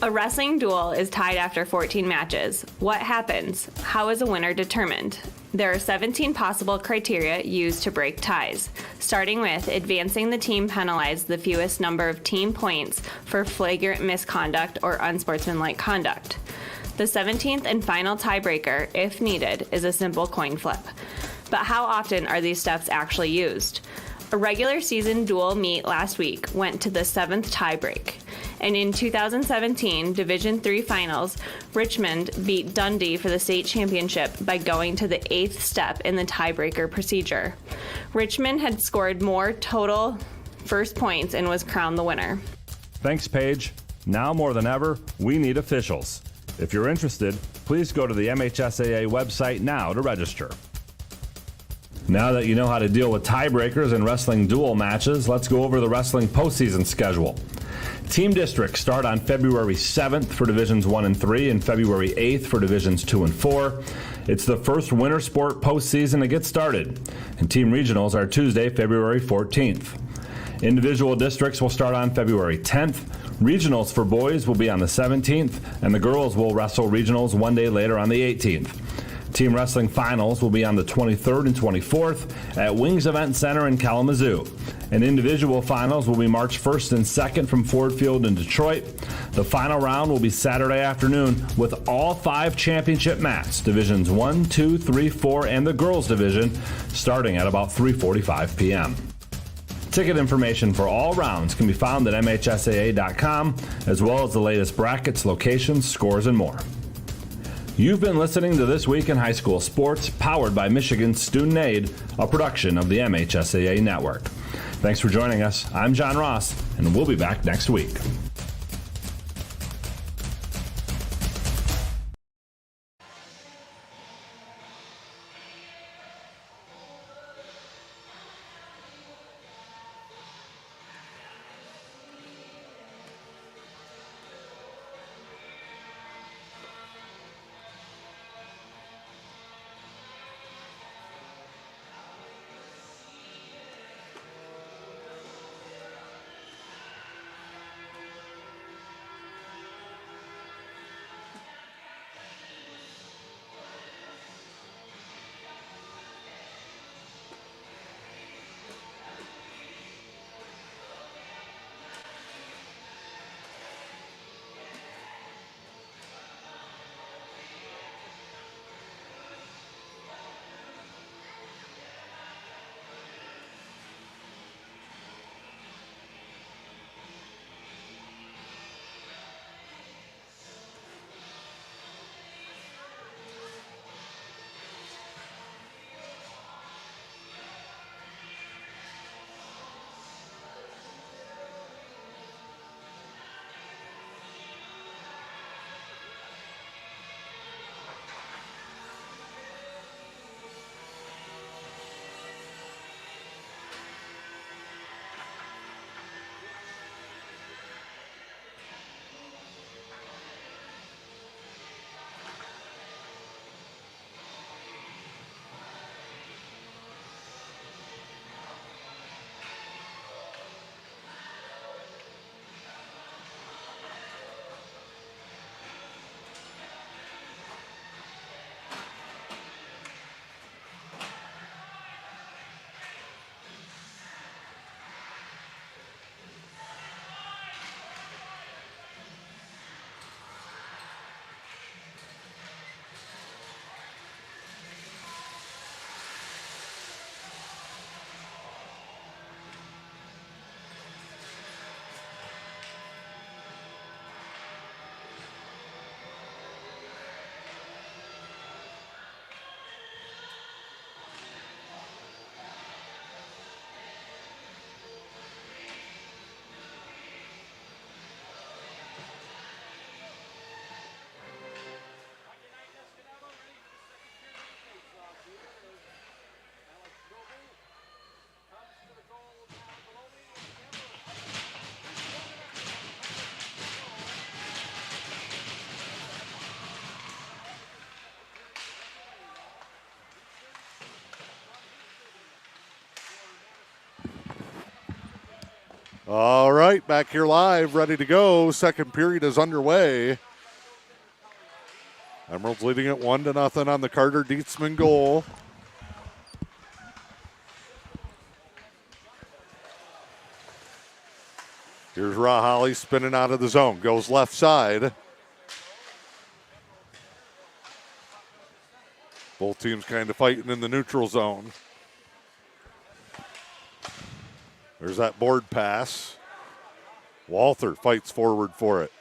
A wrestling duel is tied after 14 matches. What happens? How is a winner determined? There are 17 possible criteria used to break ties, starting with advancing the team penalized the fewest number of team points for flagrant misconduct or unsportsmanlike conduct. The 17th and final tiebreaker, if needed, is a simple coin flip. But how often are these steps actually used? A regular season dual meet last week went to the 7th tiebreak. And in 2017 Division III finals, Richmond beat Dundee for the state championship by going to the 8th step in the tiebreaker procedure. Richmond had scored more total first points and was crowned the winner. Thanks, Paige. Now more than ever, we need officials. If you're interested, please go to the MHSAA website now to register. Now that you know how to deal with tiebreakers and wrestling duel matches, let's go over the wrestling postseason schedule. Team districts start on February 7th for Divisions 1 and 3 and February 8th for Divisions 2 and 4. It's the first winter sport postseason to get started, and team regionals are Tuesday, February 14th. Individual districts will start on February 10th. Regionals for boys will be on the 17th, and the girls will wrestle regionals one day later on the 18th. Team wrestling finals will be on the 23rd and 24th at Wings Event Center in Kalamazoo. And individual finals will be March 1st and 2nd from Ford Field in Detroit. The final round will be Saturday afternoon with all 5 championship mats, Divisions 1, 2, 3, 4, and the girls division, starting at about 3:45 p.m. Ticket information for all rounds can be found at MHSAA.com, as well as the latest brackets, locations, scores, and more. You've been listening to This Week in High School Sports, powered by Michigan Student Aid, a production of the MHSAA Network. Thanks for joining us. I'm John Ross, and we'll be back next week. All right, back here live, ready to go. Second period is underway. Emeralds leading it 1-0 on the Carter Dietzman goal. Here's Rahali spinning out of the zone, goes left side. Both teams kind of fighting in the neutral zone. There's that board pass. Walther fights forward for it.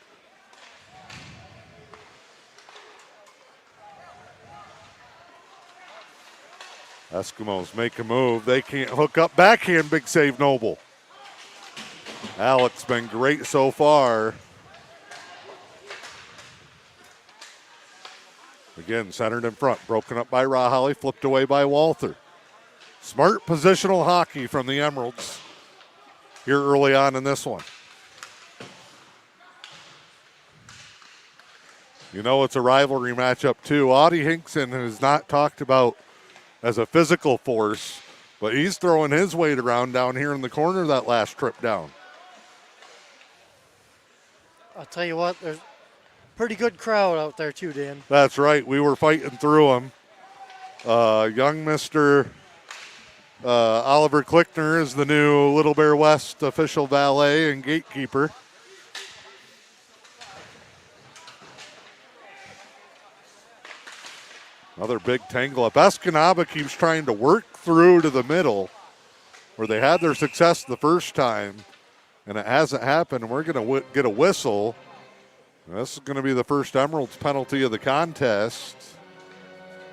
Eskimos make a move. They can't hook up. Backhand, big save, Noble. Alex been great so far. Again, centered in front. Broken up by Rahali, flipped away by Walther. Smart positional hockey from the Emeralds here early on in this one. You know it's a rivalry matchup too. Audie Hinkson is not talked about as a physical force, but he's throwing his weight around down here in the corner that last trip down. I'll tell you what, there's a pretty good crowd out there too, Dan. That's right. We were fighting through them. Young Mr. Oliver Klickner is the new Little Bear West official valet and gatekeeper. Another big tangle up. Escanaba keeps trying to work through to the middle where they had their success the first time, and it hasn't happened. We're going to get a whistle. This is going to be the first Emeralds penalty of the contest.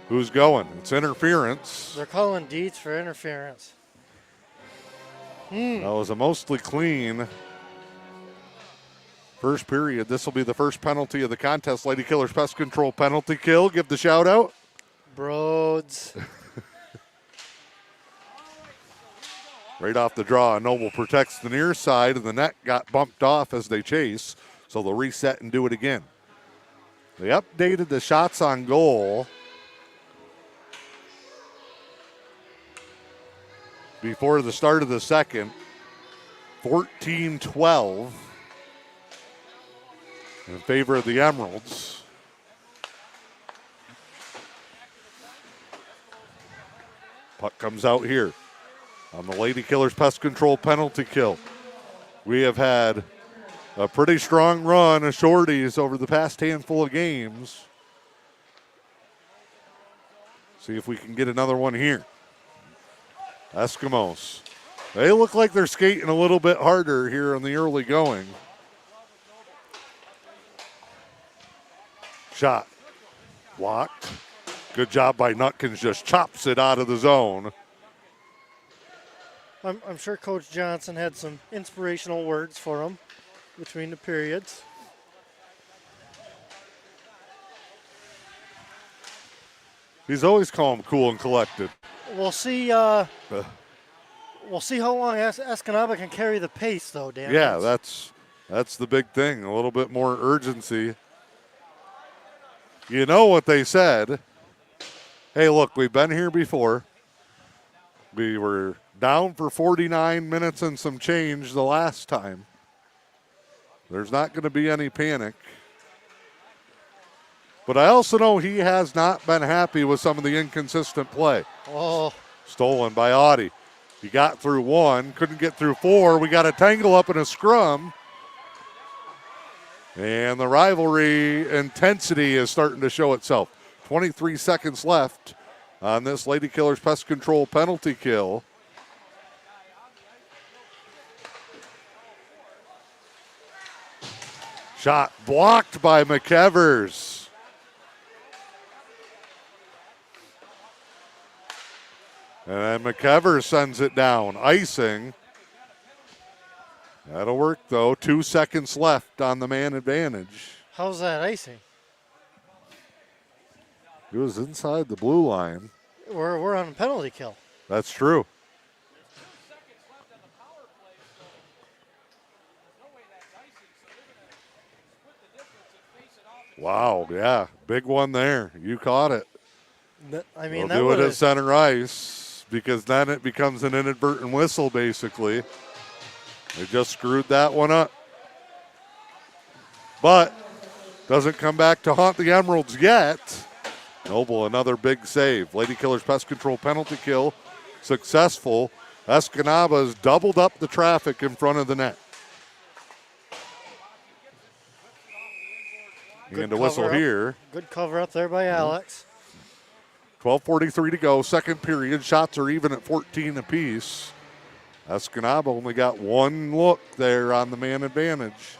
Who's going? It's interference. They're calling Dietz for interference. That was a mostly clean first period. This will be the first penalty of the contest. Lady Killers Pest Control penalty kill. Give the shout out. Broads. Right off the draw, Noble protects the near side, and the net got bumped off as they chase, so they'll reset and do it again. They updated the shots on goal before the start of the second. 14-12 in favor of the Emeralds. Puck comes out here on the Lady Killers Pest Control penalty kill. We have had a pretty strong run of shorties over the past handful of games. See if we can get another one here. Eskimos. They look like they're skating a little bit harder here in the early going. Shot. Blocked. Good job by Nutkins, just chops it out of the zone. I'm sure Coach Johnson had some inspirational words for him between the periods. He's always calm, cool, and collected. We'll see. We'll see how long Escanaba can carry the pace, though, Dan. Yeah, that's the big thing. A little bit more urgency. You know what they said? Hey, look, we've been here before. We were down for 49 minutes and some change the last time. There's not going to be any panic. But I also know he has not been happy with some of the inconsistent play. Oh. Stolen by Audie. He got through one, couldn't get through four. We got a tangle up in a scrum. And the rivalry intensity is starting to show itself. 23 seconds left on this Lady Killers Pest Control penalty kill. Shot blocked by McEvers. And McEvers sends it down. Icing. That'll work, though. 2 seconds left on the man advantage. How's that icing? He was inside the blue line. We're on a penalty kill. That's true. Wow, yeah. Big one there. You caught it. I mean, We'll do it at center ice because then it becomes an inadvertent whistle, basically. They just screwed that one up. But doesn't come back to haunt the Emeralds yet. Noble, another big save. Lady Killers Pest Control penalty kill. Successful. Escanaba's doubled up the traffic in front of the net. And a whistle here. Good cover up there by Alex. 12:43 to go, second period. Shots are even at 14 apiece. Escanaba only got one look there on the man advantage.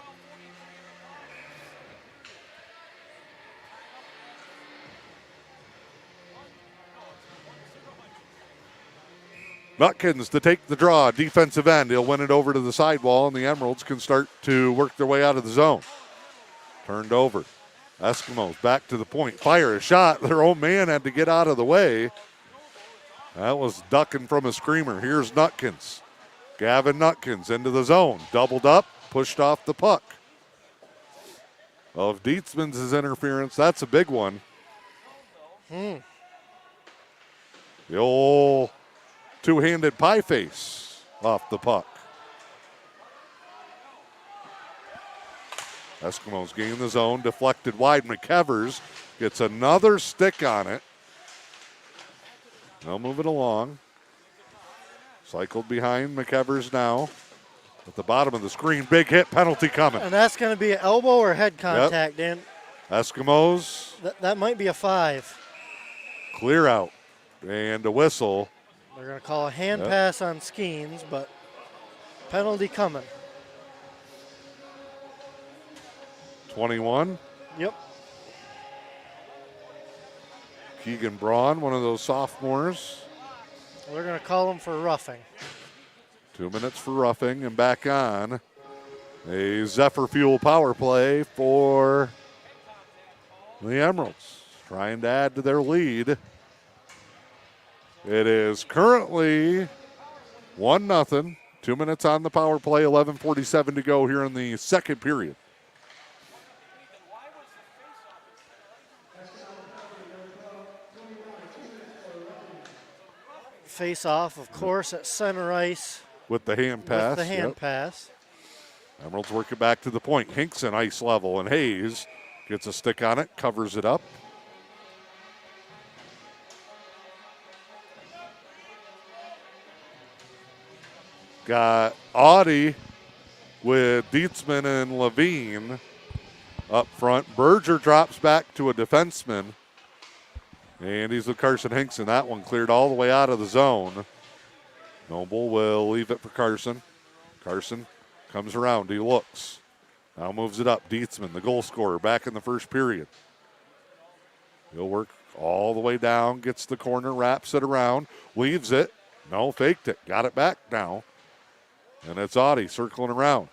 Nutkins to take the draw, defensive end. He'll win it over to the sidewall, and the Emeralds can start to work their way out of the zone. Turned over. Eskimos back to the point. Fire a shot. Their own man had to get out of the way. That was ducking from a screamer. Here's Nutkins. Gavin Nutkins into the zone. Doubled up, pushed off the puck. Well, if Dietzman's interference, that's a big one. The old two-handed pie face off the puck. Eskimos gain the zone, deflected wide. McEvers gets another stick on it. They'll move it along. Cycled behind McEvers now. At the bottom of the screen, big hit, penalty coming. And that's going to be an elbow or head contact, Dan. Eskimos. That might be a 5. Clear out and a whistle. They're going to call a hand pass on Skeens, but penalty coming. 21. Yep. Keegan Braun, one of those sophomores. They're going to call him for roughing. 2 minutes for roughing, and back on. A Zephyr Fuel power play for the Emeralds, trying to add to their lead. It is currently 1-0. 2 minutes on the power play, 11:47 to go here in the second period. Face off, of course, at center ice. With the hand pass. With the hand pass. Emeralds work it back to the point. Hinkson ice level, and Hayes gets a stick on it, covers it up. Got Audie with Dietzman and Levine up front. Berger drops back to a defenseman. And he's with Carson Hinkson. That one cleared all the way out of the zone. Noble will leave it for Carson. Carson comes around. He looks. Now moves it up. Dietzman, the goal scorer, back in the first period. He'll work all the way down. Gets the corner, wraps it around. Leaves it. No, faked it. Got it back now. And it's Audie circling around.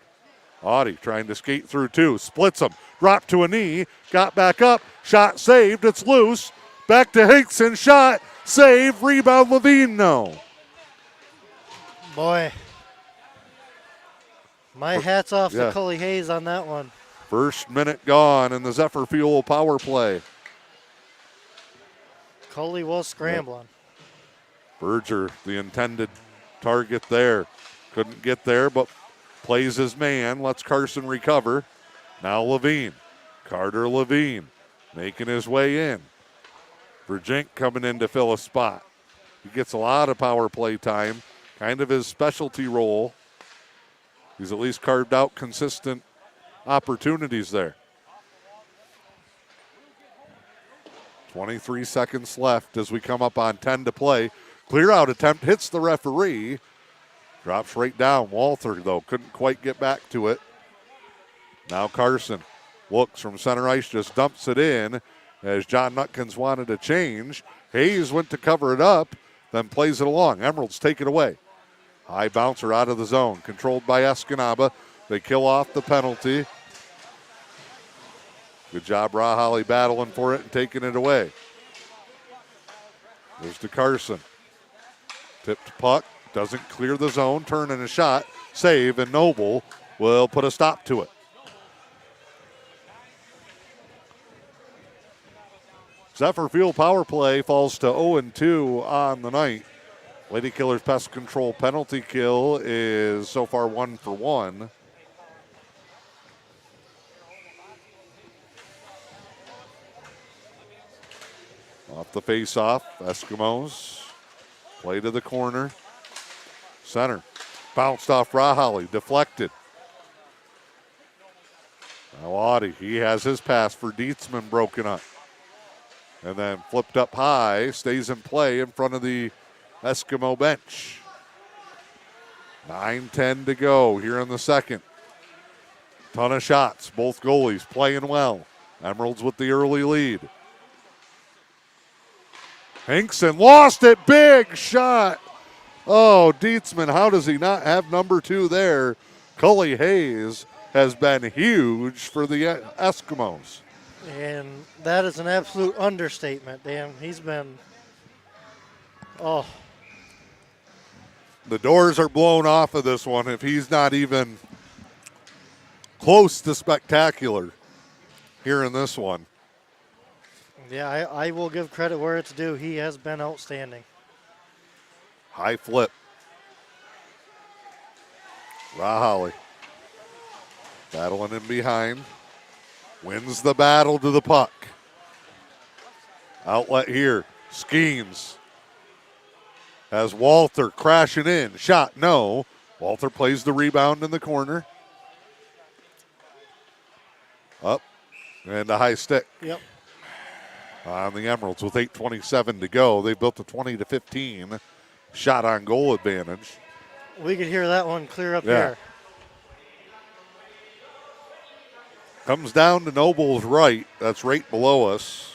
Audie trying to skate through two. Splits him. Dropped to a knee. Got back up. Shot saved. It's loose. Back to Hinkson, shot, save, rebound, Levine, no. Boy, my hat's off to Cully Hayes on that one. First minute gone in the Zephyr Fuel power play. Cully was scrambling. Berger, the intended target there. Couldn't get there, but plays his man, lets Carson recover. Now Levine, Carter Levine, making his way in. Verjink coming in to fill a spot. He gets a lot of power play time, kind of his specialty role. He's at least carved out consistent opportunities there. 23 seconds left as we come up on 10 to play. Clear out attempt hits the referee. Drops right down. Walther, though, couldn't quite get back to it. Now Carson looks from center ice, just dumps it in. As John Nutkins wanted a change. Hayes went to cover it up, then plays it along. Emeralds take it away. High bouncer out of the zone, controlled by Escanaba. They kill off the penalty. Good job, Rahalli battling for it and taking it away. There's to Carson. Tipped puck, doesn't clear the zone, turning a shot. Save, and Noble will put a stop to it. Zephyr Fuel power play falls to 0-2 on the night. Lady Killers Pest Control penalty kill is so far 1 for 1. Off the face-off, Eskimos. Play to the corner. Center. Bounced off Rahalli, deflected. Now Audie, he has his pass for Dietzman broken up. And then flipped up high, stays in play in front of the Eskimo bench. 9:10 to go here in the second. Ton of shots. Both goalies playing well. Emeralds with the early lead. Hinkson lost it. Big shot. Oh, Dietzman, how does he not have number 2 there? Cully Hayes has been huge for the Eskimos. And that is an absolute understatement, Dan. He's been, oh. The doors are blown off of this one if he's not even close to spectacular here in this one. Yeah, I will give credit where it's due. He has been outstanding. High flip. Rahali battling in behind. Wins the battle to the puck. Outlet here. Skeens. Has Walter crashing in. Shot, no. Walter plays the rebound in the corner. Up. And a high stick. Yep. On the Emeralds with 8:27 to go. They built a 20-15 shot on goal advantage. We could hear that one clear up here. Comes down to Noble's right. That's right below us.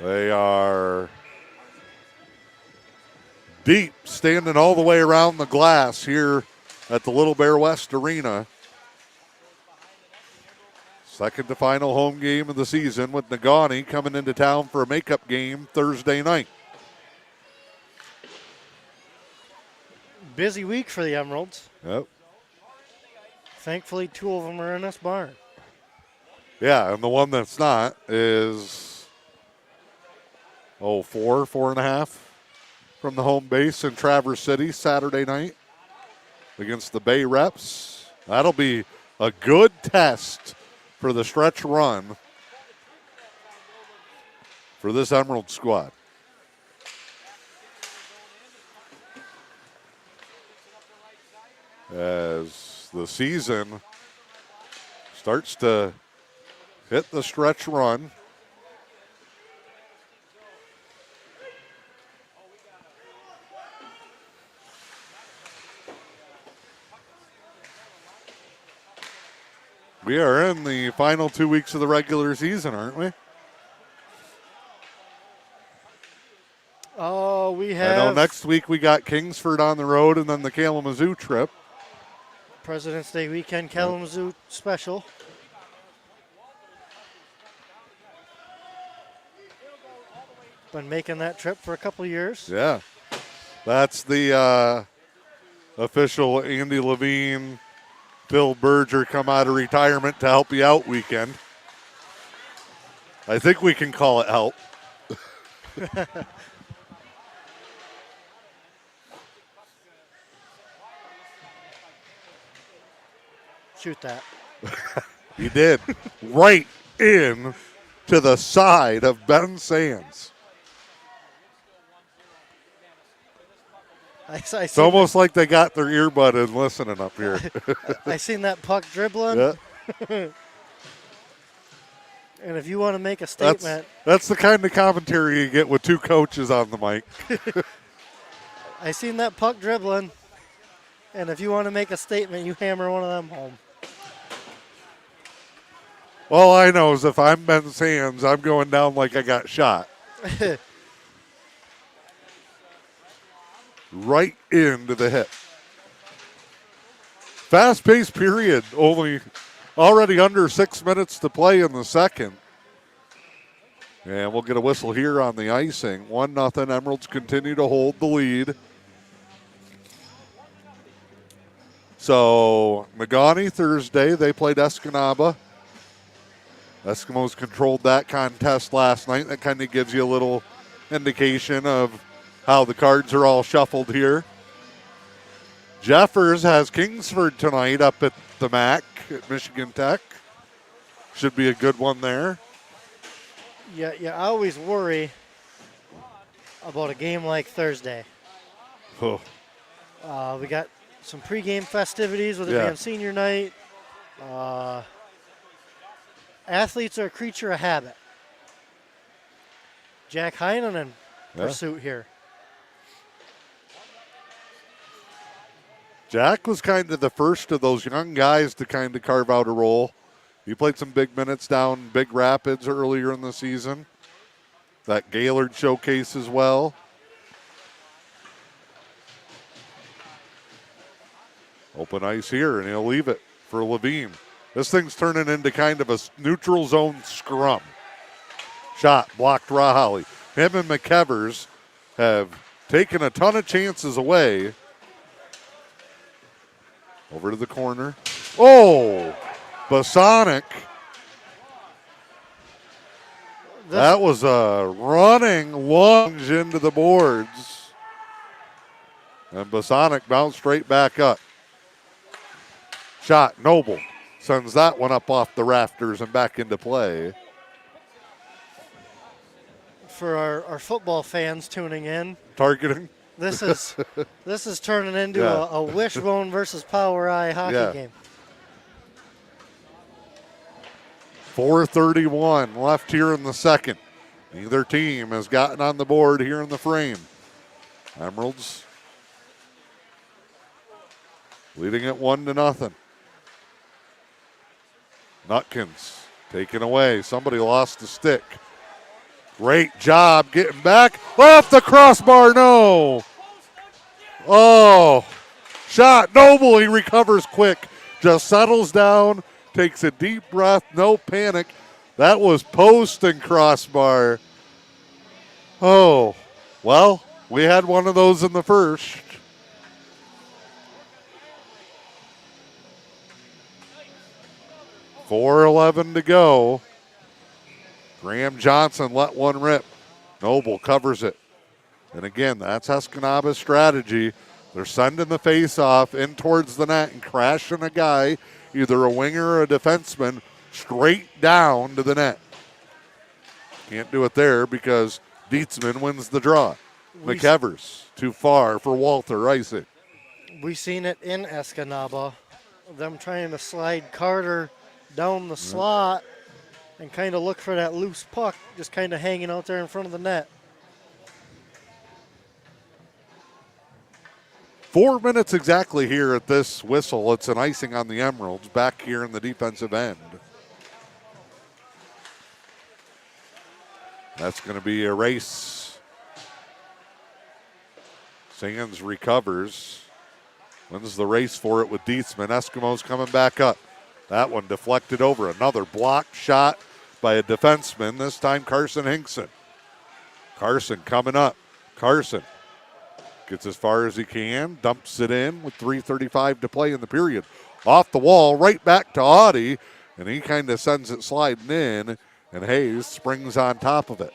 They are deep, standing all the way around the glass here at the Little Bear West Arena. Second to final home game of the season with Negaunee coming into town for a makeup game Thursday night. Busy week for the Emeralds. Yep. Thankfully, 2 of them are in this barn. Yeah, and the one that's not is, 4.5 from the home base in Traverse City Saturday night against the Bay Reps. That'll be a good test for the stretch run for this Emerald squad. As the season starts to hit the stretch run. We are in the final 2 weeks of the regular season, aren't we? Oh, we have. I know next week we got Kingsford on the road and then the Kalamazoo trip. President's Day weekend Kalamazoo special. Been making that trip for a couple years. Yeah. That's the official Andy Levine, Phil Berger come out of retirement to help you out weekend. I think we can call it help. Shoot that. He did. Right in to the side of Ben Sands. It's almost like they got their earbud in listening up here. I seen that puck dribbling. Yeah. And if you want to make a statement. That's the kind of commentary you get with 2 coaches on the mic. I seen that puck dribbling. And if you want to make a statement, you hammer one of them home. All I know is if I'm Ben Sands, I'm going down like I got shot. Right into the hip. Fast-paced period. Already under 6 minutes to play in the second. And we'll get a whistle here on the icing. 1-0. Emeralds continue to hold the lead. So, Negaunee Thursday, they played Escanaba. Eskimos controlled that contest last night. That kind of gives you a little indication of how the cards are all shuffled here. Jeffers has Kingsford tonight up at the MAC at Michigan Tech. Should be a good one there. Yeah, I always worry about a game like Thursday. Oh. We got some pregame festivities with advanced senior night. Athletes are a creature of habit. Jack Heinen in pursuit here. Jack was kind of the first of those young guys to kind of carve out a role. He played some big minutes down Big Rapids earlier in the season. That Gaylord showcase as well. Open ice here, and he'll leave it for Levine. This thing's turning into kind of a neutral zone scrum. Shot blocked Rahali. Him and McEvers have taken a ton of chances away. Over to the corner. Oh, Bosonic. That was a running lunge into the boards. And Bosonic bounced straight back up. Shot, Noble sends that one up off the rafters and back into play. For our football fans tuning in, Targeting. this is turning into a Wishbone versus Power Eye hockey game. 4:31 left here in the second. Neither team has gotten on the board here in the frame. Emeralds leading it 1-0. Nutkins taken away. Somebody lost the stick. Great job getting back. Off the crossbar, no. Oh, shot. Noble, he recovers quick. Just settles down, takes a deep breath, no panic. That was post and crossbar. Oh, well, we had one of those in the first. .4:11 to go. Graham Johnson let one rip. Noble covers it. And again, that's Escanaba's strategy. They're sending the face-off in towards the net and crashing a guy, either a winger or a defenseman, straight down to the net. Can't do it there because Dietzman wins the draw. McEvers, too far for Walter Isaac. We've seen it in Escanaba. Them trying to slide Carter down the slot and kind of look for that loose puck just kind of hanging out there in front of the net. 4 minutes exactly here at this whistle. It's an icing on the Emeralds back here in the defensive end. That's going to be a race. Sands recovers. Wins the race for it with Dietzman. Eskimos coming back up. That one deflected over. Another blocked shot by a defenseman, this time Carson Hinkson. Carson coming up. Carson gets as far as he can, dumps it in with 3:35 to play in the period. Off the wall, right back to Audie, and he kind of sends it sliding in, and Hayes springs on top of it.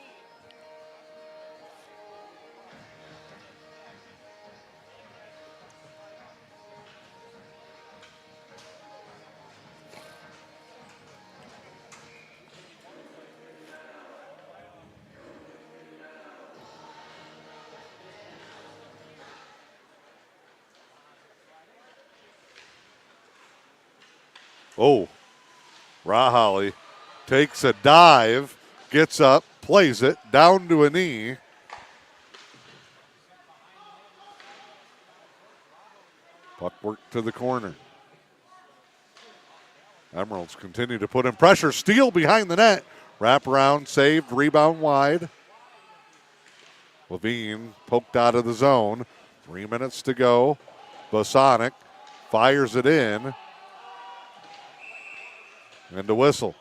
Oh, Rahali takes a dive, gets up, plays it, down to a knee. Puck work to the corner. Emeralds continue to put in pressure. Steal behind the net. Wrap around, saved, rebound wide. Levine poked out of the zone. 3 minutes to go. Bosonic fires it in. And a whistle.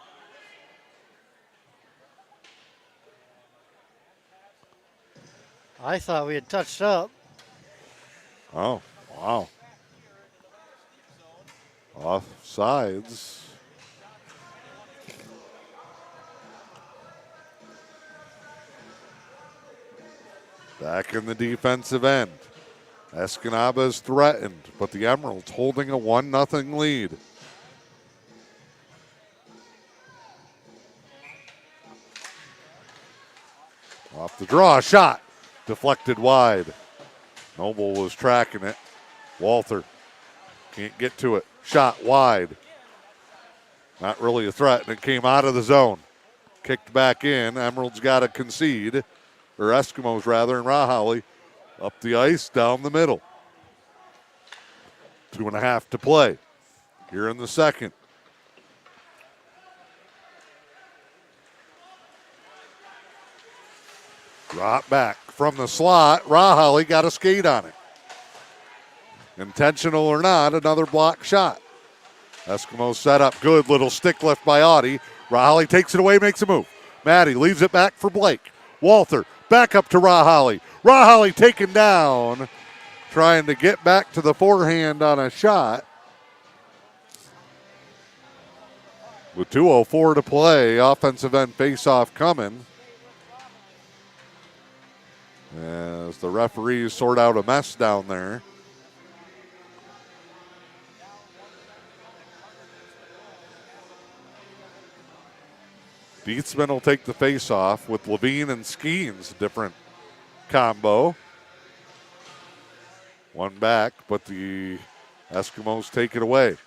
I thought we had touched up. Oh, wow. Offsides. Back in the defensive end. Escanaba is threatened, but the Emeralds holding a 1-0 lead. Off the draw, shot. Deflected wide. Noble was tracking it. Walter can't get to it. Shot wide. Not really a threat, and it came out of the zone. Kicked back in. Emeralds got to concede, or Eskimos rather, and Rahali up the ice, down the middle. 2.5 to play here in the second. Drop back from the slot. Rahali got a skate on it. Intentional or not, another block shot. Eskimos set up. Good little stick lift by Audie. Rahali takes it away, makes a move. Maddie leaves it back for Blake. Walther back up to Rahali. Rahali taken down, trying to get back to the forehand on a shot. With 2:04 to play, offensive end faceoff coming. As the referees sort out a mess down there. Dietzman will take the face-off with Levine and Skeens, different combo. One back, but the Eskimos take it away.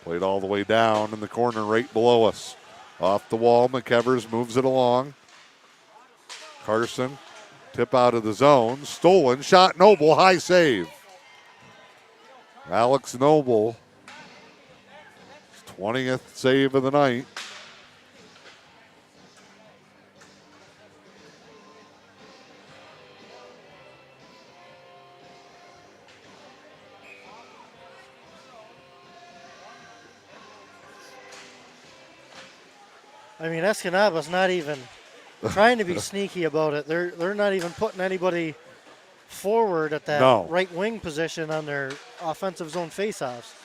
Played all the way down in the corner right below us. Off the wall, McEvers moves it along. Carson, tip out of the zone. Stolen, shot, Noble, high save. Alex Noble, 20th save of the night. I mean, Escanaba's not even trying to be sneaky about it. They're not even putting anybody forward at that right wing position on their offensive zone faceoffs.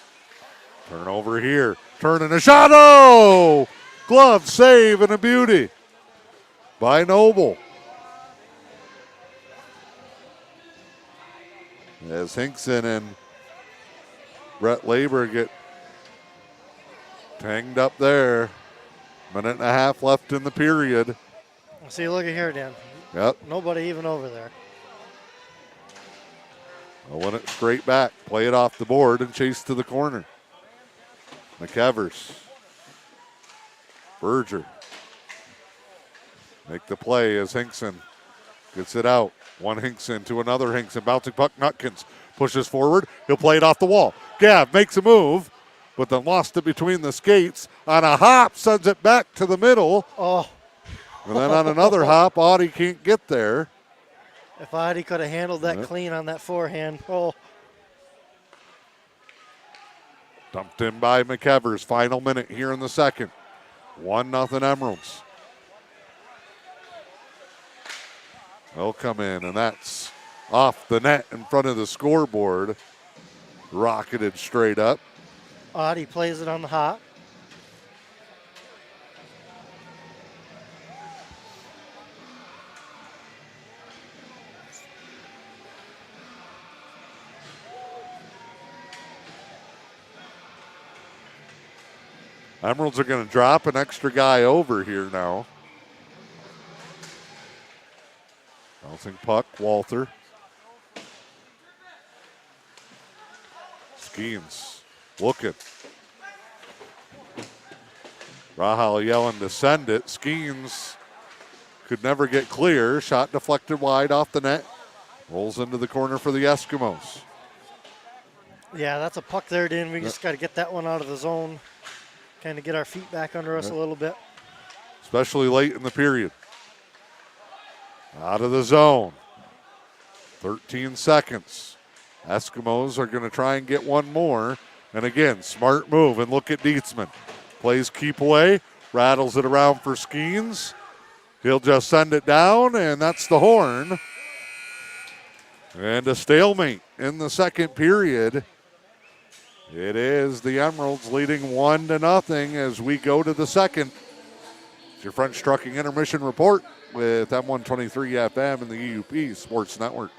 Turnover here. Turning a shot. Oh! Glove save and a beauty by Noble. As Hinkson and Brett Labor get tanged up there. Minute and a half left in the period. See, look at here, Dan. Yep. Nobody even over there. I'll win it straight back. Play it off the board and chase to the corner. McEvers. Berger. Make the play as Hinkson gets it out. One Hinkson to another Hinkson. Bouncing puck, Nutkins pushes forward. He'll play it off the wall. Gav makes a move, but then lost it between the skates. On a hop, sends it back to the middle. Oh. And then on another hop, Audie can't get there. If Audie could have handled that clean on that forehand. Oh. Dumped in by McEvers. Final minute here in the second. 1-0 Emeralds. They'll come in, and that's off the net in front of the scoreboard. Rocketed straight up. Audie plays it on the hop. Emeralds are going to drop an extra guy over here now. Bouncing puck, Walther. Skeens looking. Rahal yelling to send it. Skeens could never get clear. Shot deflected wide off the net. Rolls into the corner for the Eskimos. Yeah, that's a puck there, Dan. We just got to get that one out of the zone. Kind of get our feet back under us a little bit. Especially late in the period. Out of the zone. 13 seconds. Eskimos are going to try and get one more. And again, smart move. And look at Dietzman. Plays keep away. Rattles it around for Skeens. He'll just send it down, and that's the horn. And a stalemate in the second period. It is the Emeralds leading 1-0 as we go to the second. It's your French Trucking Intermission Report with M123 FM and the E.U.P Sports Network.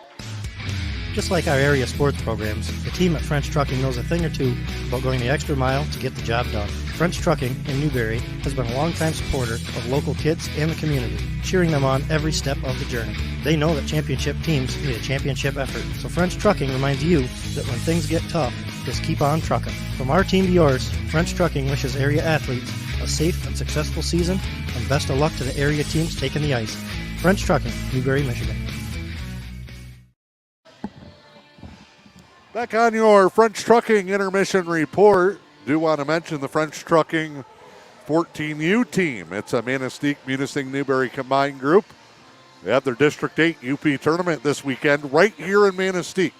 Just like our area sports programs, the team at French Trucking knows a thing or two about going the extra mile to get the job done. French Trucking in Newberry has been a longtime supporter of local kids and the community, cheering them on every step of the journey. They know that championship teams need a championship effort, so French Trucking reminds you that when things get tough, just keep on trucking. From our team to yours, French Trucking wishes area athletes a safe and successful season, and best of luck to the area teams taking the ice. French Trucking, Newberry, Michigan. Back on your French Trucking intermission report. Do want to mention the French Trucking 14U team. It's a Manistique, Munising, Newberry combined group. They have their District 8 E.U.P tournament this weekend right here in Manistique.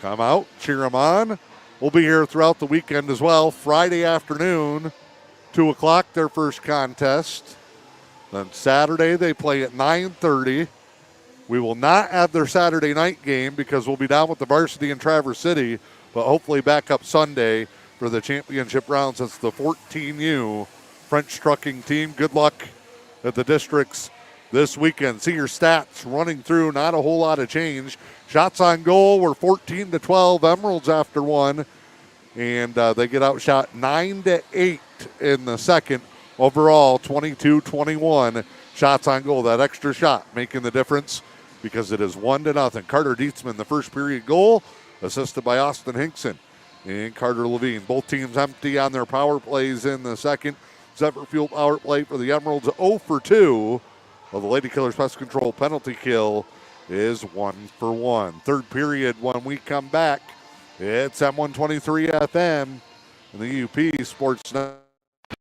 Come out, cheer them on. We'll be here throughout the weekend as well. Friday afternoon, 2 o'clock, their first contest. Then Saturday, they play at 9:30. We will not have their Saturday night game because we'll be down with the Varsity in Traverse City, but hopefully back up Sunday for the championship rounds. That's the 14U French Trucking team. Good luck at the districts this weekend. See your stats running through, not a whole lot of change. Shots on goal were 14-12 Emeralds after one, and they get outshot 9-8 in the second. Overall, 22-21 shots on goal. That extra shot making the difference because it is 1-0. Carter Dietzman, the first period goal, assisted by Austin Hinkson and Carter Levine. Both teams empty on their power plays in the second. Zephyrfield power play for the Emeralds, 0 for 2. Well, the Lady Killers Pest Control penalty kill is 1 for 1. Third period when we come back. It's M123 FM and the E.U.P Sports Network.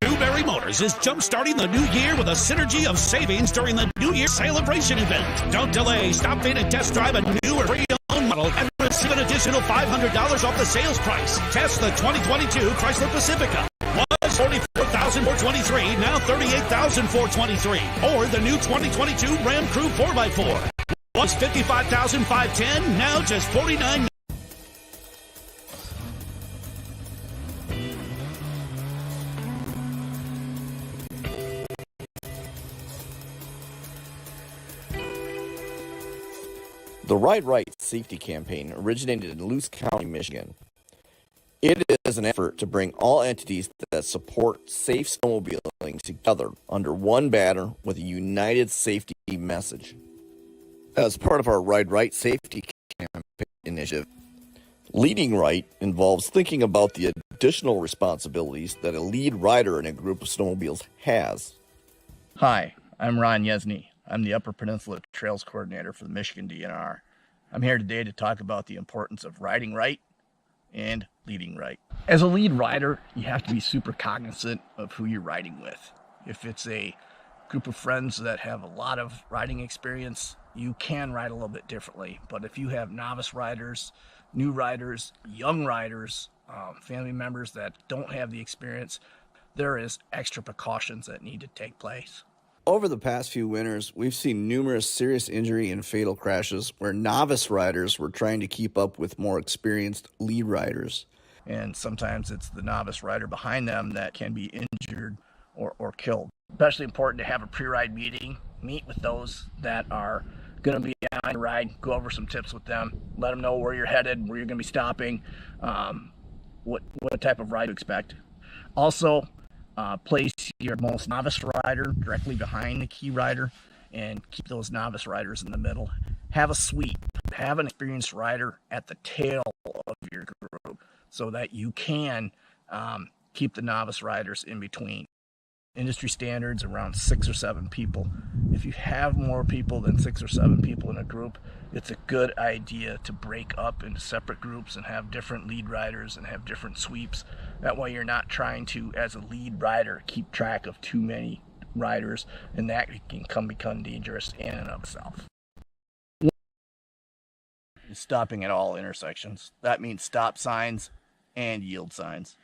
Newberry Motors is jump-starting the new year with a synergy of savings during the New Year celebration event. Don't delay. Stop in and test drive a new or pre-owned model and receive an additional $500 off the sales price. Test the 2022 Chrysler Pacifica. Was $44,423, now $38,423. Or the new 2022 Ram Crew 4x4. Was $55,510, now just $49,000. The Ride Right Safety Campaign originated in Luce County, Michigan. It is an effort to bring all entities that support safe snowmobiling together under one banner with a united safety message. As part of our Ride Right Safety Campaign initiative, leading right involves thinking about the additional responsibilities that a lead rider in a group of snowmobiles has. Hi, I'm Ron Yesney. I'm the Upper Peninsula Trails Coordinator for the Michigan DNR. I'm here today to talk about the importance of riding right and leading right. As a lead rider, you have to be super cognizant of who you're riding with. If it's a group of friends that have a lot of riding experience, you can ride a little bit differently. But if you have novice riders, new riders, young riders, family members that don't have the experience, there is extra precautions that need to take place. Over the past few winters, we've seen numerous serious injury and fatal crashes where novice riders were trying to keep up with more experienced lead riders. And sometimes it's the novice rider behind them that can be injured or killed. Especially important to have a pre-ride meeting, meet with those that are going to be on the ride, go over some tips with them, let them know where you're headed, where you're going to be stopping, what type of ride to expect. Also, place your most novice rider directly behind the key rider and keep those novice riders in the middle. Have a sweep. Have an experienced rider at the tail of your group so that you can keep the novice riders in between. Industry standards around 6 or 7 people. If you have more people than 6 or 7 people in a group, it's a good idea to break up into separate groups and have different lead riders and have different sweeps. That way you're not trying to, as a lead rider, keep track of too many riders, and that can become dangerous in and of itself. Stopping at all intersections. That means stop signs and yield signs.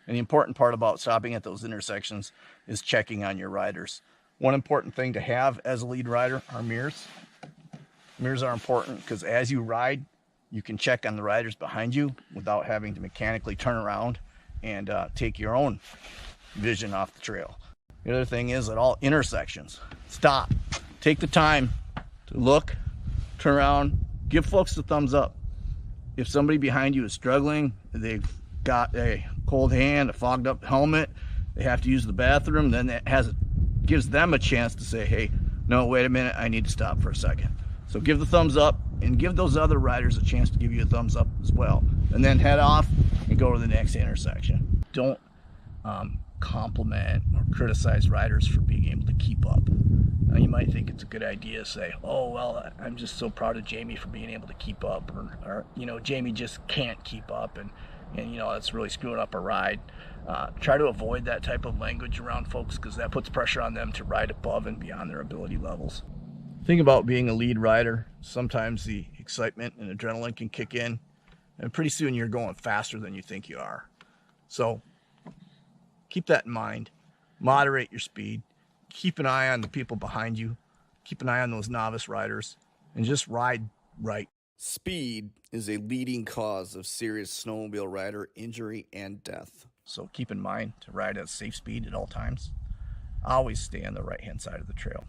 And the important part about stopping at those intersections is checking on your riders. One important thing to have as a lead rider are mirrors. Mirrors are important because as you ride, you can check on the riders behind you without having to mechanically turn around and take your own vision off the trail. The other thing is at all intersections, stop. Take the time to look, turn around, give folks the thumbs up. If somebody behind you is struggling, they've got a cold hand, a fogged up helmet, they have to use the bathroom, then that gives them a chance to say, hey, no, wait a minute, I need to stop for a second. So give the thumbs up and give those other riders a chance to give you a thumbs up as well. And then head off and go to the next intersection. Don't compliment or criticize riders for being able to keep up. You might think it's a good idea to say, oh, well, I'm just so proud of Jamie for being able to keep up, or Jamie just can't keep up, and that's really screwing up a ride. Try to avoid that type of language around folks, because that puts pressure on them to ride above and beyond their ability levels. Think about being a lead rider. Sometimes the excitement and adrenaline can kick in, and pretty soon you're going faster than you think you are. So keep that in mind. Moderate your speed. Keep an eye on the people behind you. Keep an eye on those novice riders, and just ride right. Speed is a leading cause of serious snowmobile rider injury and death. So keep in mind to ride at safe speed at all times. Always stay on the right-hand side of the trail.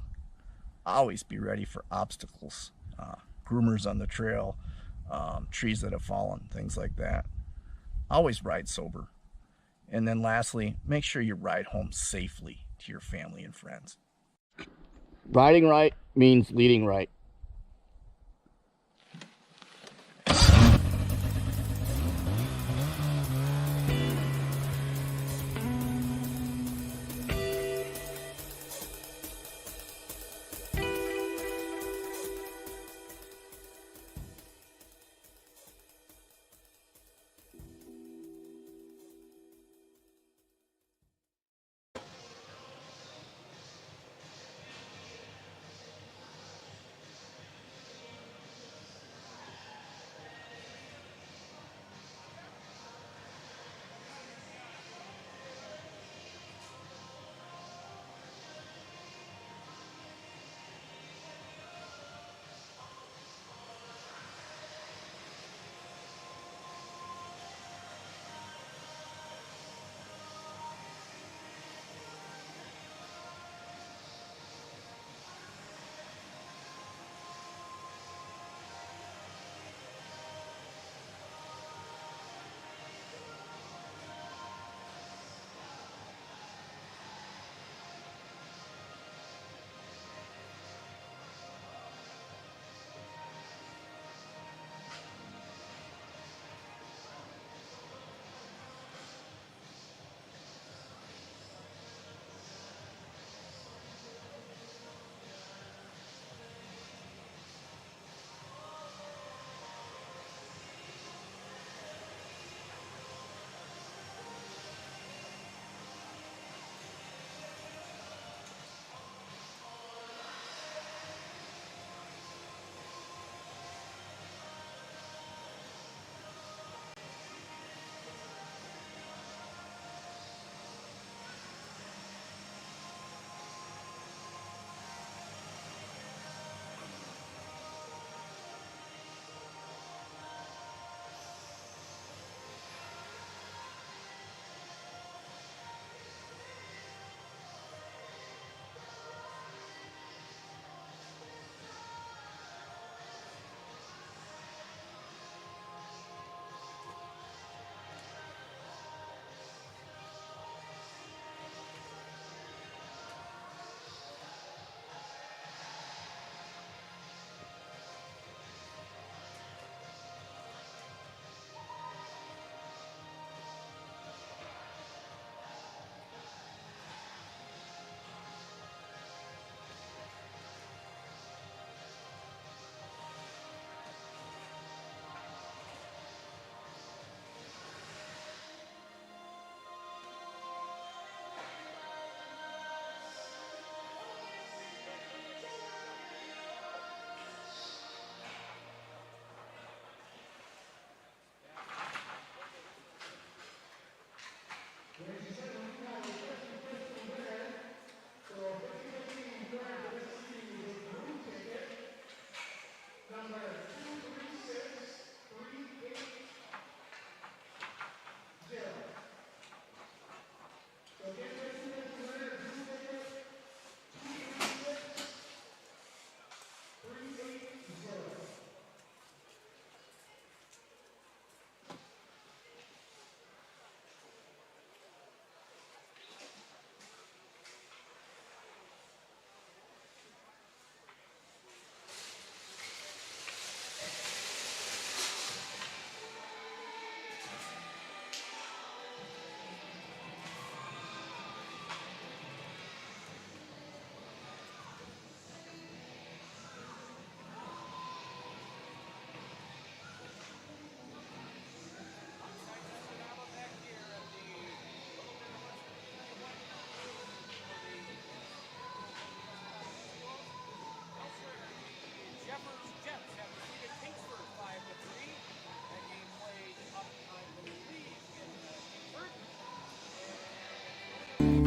Always be ready for obstacles, groomers on the trail, trees that have fallen, things like that. Always ride sober. And then lastly, make sure you ride home safely to your family and friends. Riding right means leading right.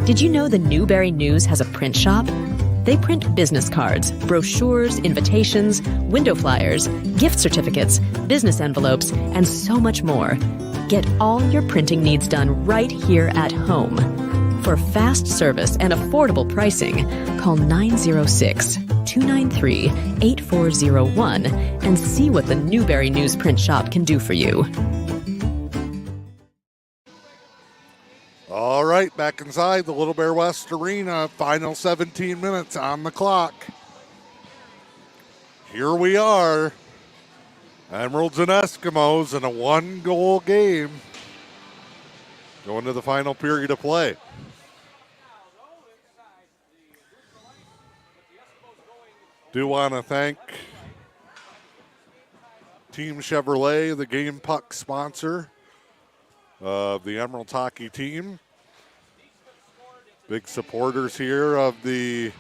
Did you know the Newberry News has a print shop? They print business cards, brochures, invitations, window flyers, gift certificates, business envelopes, and so much more. Get all your printing needs done right here at home. For fast service and affordable pricing, call 906-293-8401 and see what the Newberry News print shop can do for you. All right, back inside the Little Bear West Arena. Final 17 minutes on the clock. Here we are. Emeralds and Eskimos in a one-goal game. Going to the final period of play. Do want to thank Team Chevrolet, the Game Puck sponsor of the Emerald hockey team. Big supporters here of the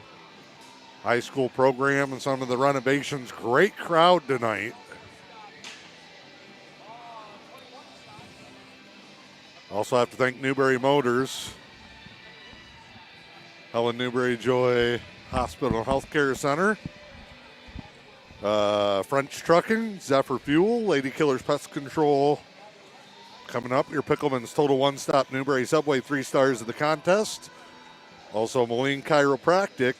high school program and some of the renovations. Great crowd tonight. Also have to thank Newberry Motors, Helen Newberry Joy Hospital and Healthcare Center, French Trucking, Zephyr Fuel, Lady Killers Pest Control. Coming up, your Pickleman's Total One Stop Newberry Subway, 3 stars of the contest. Also, Moline Chiropractic.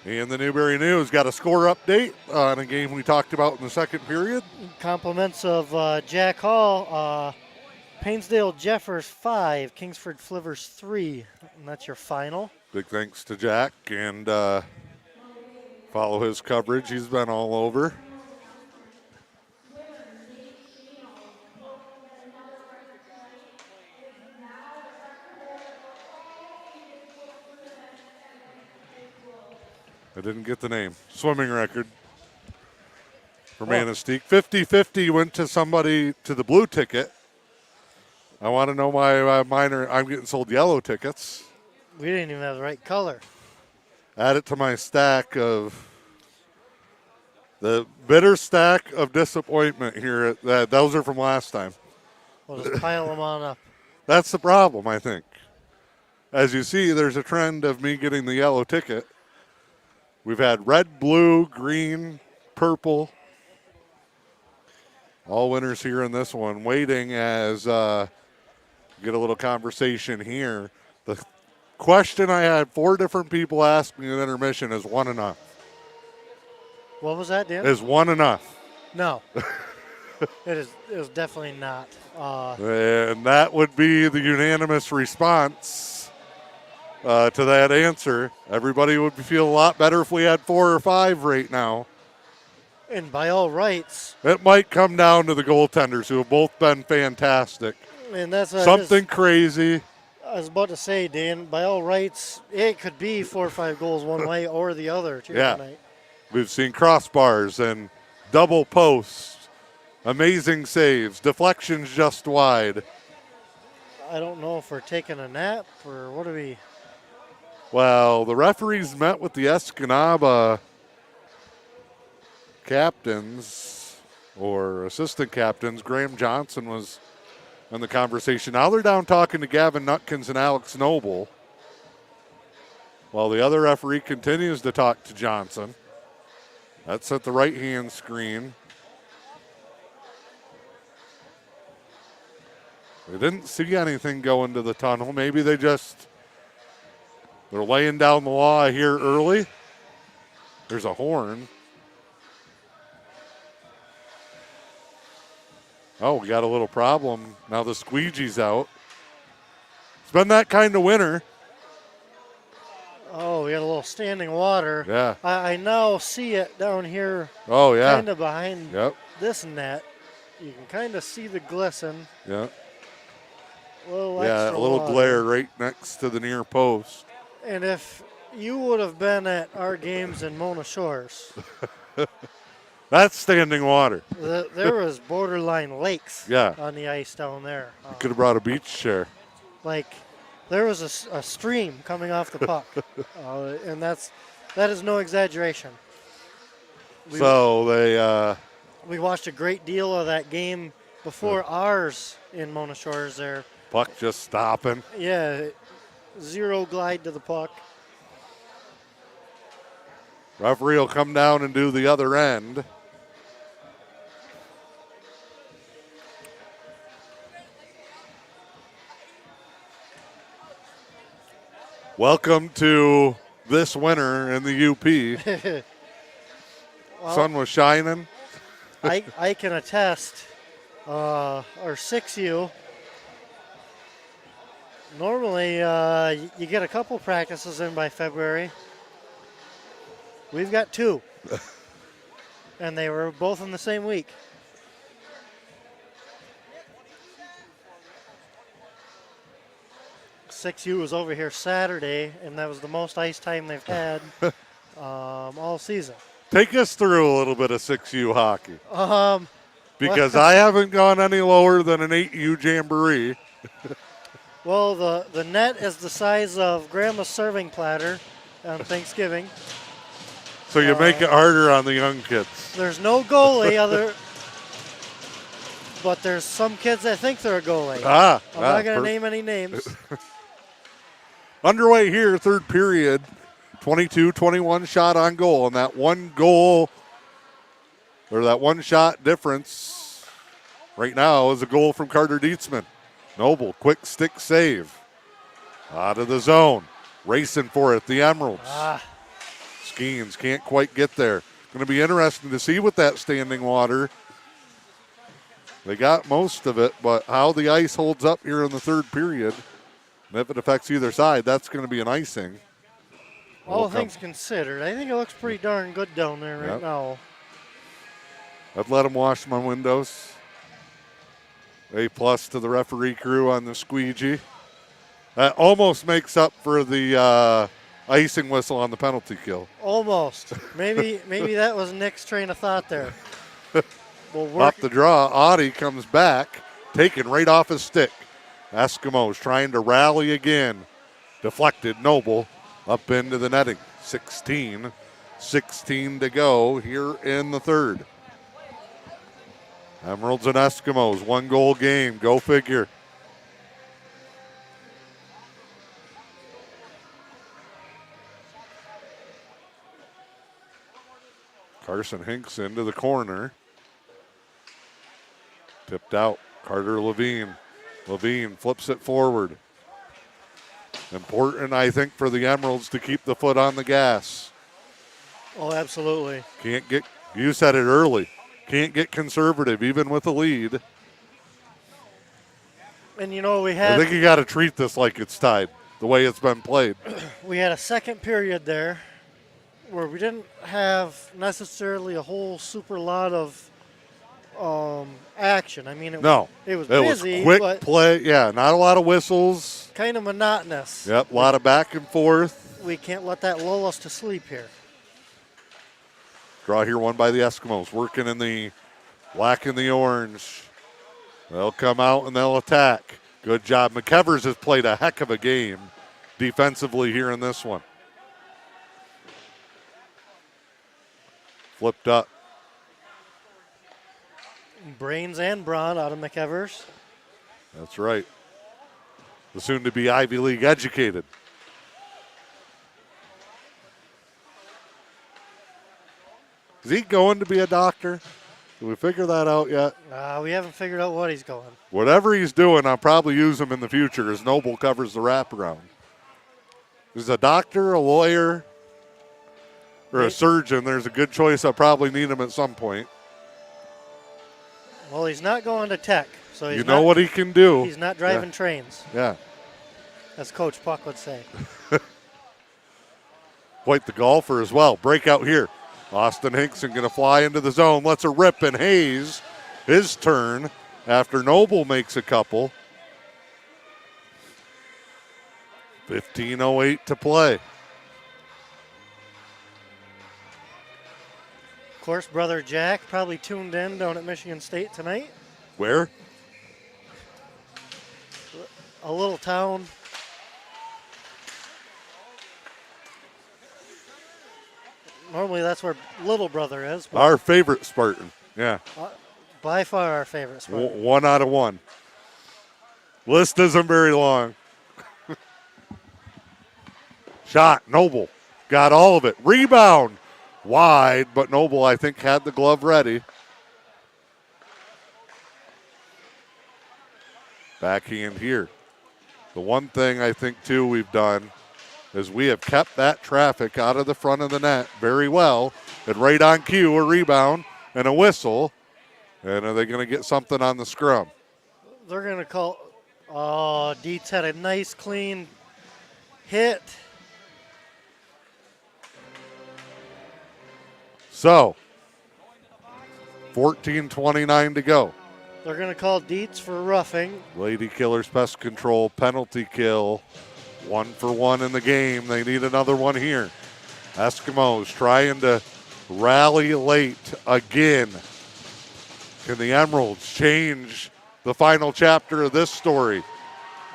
And the Newberry News got a score update on a game we talked about in the second period. Compliments of Jack Hall. Painesdale Jeffers 5, Kingsford Flivers 3. And that's your final. Big thanks to Jack, and follow his coverage. He's been all over. I didn't get the name. Swimming record for Manistique. 50-50 went to somebody to the blue ticket. I want to know why I'm getting sold yellow tickets. We didn't even have the right color. Add it to my stack of the bitter stack of disappointment here. Those are from last time. We'll just pile them on up. That's the problem, I think. As you see, there's a trend of me getting the yellow ticket. We've had red, blue, green, purple. All winners here in this one. Waiting as get a little conversation here. The question I had 4 different people ask me in intermission, is 1 enough? What was that, Dan? Is 1 enough? No. It is definitely not. And that would be the unanimous response to that answer. Everybody would feel a lot better if we had 4 or 5 right now. And by all rights, it might come down to the goaltenders, who have both been fantastic. And that's something crazy. I was about to say, Dan, by all rights, it could be 4 or 5 goals one way or the other tonight. We've seen crossbars and double posts, amazing saves, deflections just wide. I don't know if we're taking a nap or what are we. Well, the referees met with the Escanaba captains or assistant captains. Graham Johnson was in the conversation. Now they're down talking to Gavin Nutkins and Alex Noble, while the other referee continues to talk to Johnson. That's at the right-hand screen. They didn't see anything go into the tunnel. Maybe they're laying down the law here early. There's a horn. Oh, we got a little problem. Now the squeegee's out. It's been that kind of winter. Oh, we got a little standing water. Yeah. I now see it down here. Oh, yeah. Kind of behind this net. You can kind of see the glisten. Yeah. A little water. Glare right next to the near post. And if you would have been at our games in Mona Shores. That's standing water. There was borderline lakes on the ice down there. You could have brought a beach chair. Like, there was a stream coming off the puck. And that is no exaggeration. We watched a great deal of that game before ours in Mona Shores there. Puck just stopping. Yeah. zero glide to the puck. Referee will come down and do the other end. Welcome to this winter in the U.P. Well, sun was shining. I can attest, our 6U, normally you get a couple practices in by February. We've got 2. And they were both in the same week. U was over here Saturday, and that was the most ice time they've had all season. Take us through a little bit of 6U hockey. Because well, I haven't gone any lower than an 8U jamboree. Well, the net is the size of Grandma's serving platter on Thanksgiving. So you make it harder on the young kids. There's no goalie but there's some kids that think they're a goalie. I'm not going to name any names. Underway here, third period. 22-21 shot on goal, and that one goal, or that one shot difference right now is a goal from Carter Dietzman. Noble, quick stick save. Out of the zone. Racing for it, the Emeralds. Skeens can't quite get there. Going to be interesting to see with that standing water. They got most of it, but how the ice holds up here in the third period, and if it affects either side, that's going to be an icing. All things considered, I think it looks pretty darn good down there right now. I've let them wash my windows. A+ to the referee crew on the squeegee. That almost makes up for the icing whistle on the penalty kill. Almost. Maybe that was Nick's train of thought there. Off the draw, Audie comes back, taken right off his stick. Eskimos trying to rally again. Deflected, Noble up into the netting. 16 to go here in the third. Emeralds and Eskimos, 1-goal game. Go figure. Carson Hinks into the corner. Tipped out. Carter Levine. Levine flips it forward. Important, I think, for the Emeralds to keep the foot on the gas. Oh, absolutely. You said it early. Can't get conservative, even with a lead. And I think you got to treat this like it's tied, the way it's been played. We had a second period there where we didn't have necessarily a whole super lot of action. I mean, it was busy. It was quick play. Yeah, not a lot of whistles. Kind of monotonous. Yep, a lot of back and forth. We can't let that lull us to sleep here. Draw here won by the Eskimos, working in the black and the orange. They'll come out and they'll attack. Good job. McEvers has played a heck of a game defensively here in this one. Flipped up. Brains and brawn out of McEvers. That's right. The soon-to-be Ivy League educated. Is he going to be a doctor? Did we figure that out yet? We haven't figured out what he's going. Whatever he's doing, I'll probably use him in the future as Noble covers the wraparound. He's a doctor, a lawyer, or a surgeon. There's a good choice. I'll probably need him at some point. Well, he's not going to tech. So you know what he can do. He's not driving trains. Yeah. As Coach Puck would say. Quite the golfer as well. Breakout here. Austin Hinkson going to fly into the zone. Lets her rip, and Hayes, his turn after Noble makes a couple. 15:08 to play. Of course, brother Jack probably tuned in down at Michigan State tonight. Where? A little town. Normally that's where little brother is. Our favorite Spartan, yeah. By far our favorite Spartan. 1 out of 1. List isn't very long. Shot, Noble got all of it. Rebound, wide, but Noble, I think, had the glove ready. Backhand here. The one thing I think, too, we've done is we have kept that traffic out of the front of the net very well. And right on cue, a rebound and a whistle. And are they going to get something on the scrum? They're going to call. Oh, Dietz had a nice, clean hit. So, 14:29 to go. They're going to call Dietz for roughing. Lady Killers Pest Control penalty kill. 1 for 1 in the game. They need another one here. Eskimos trying to rally late again. Can the Emeralds change the final chapter of this story?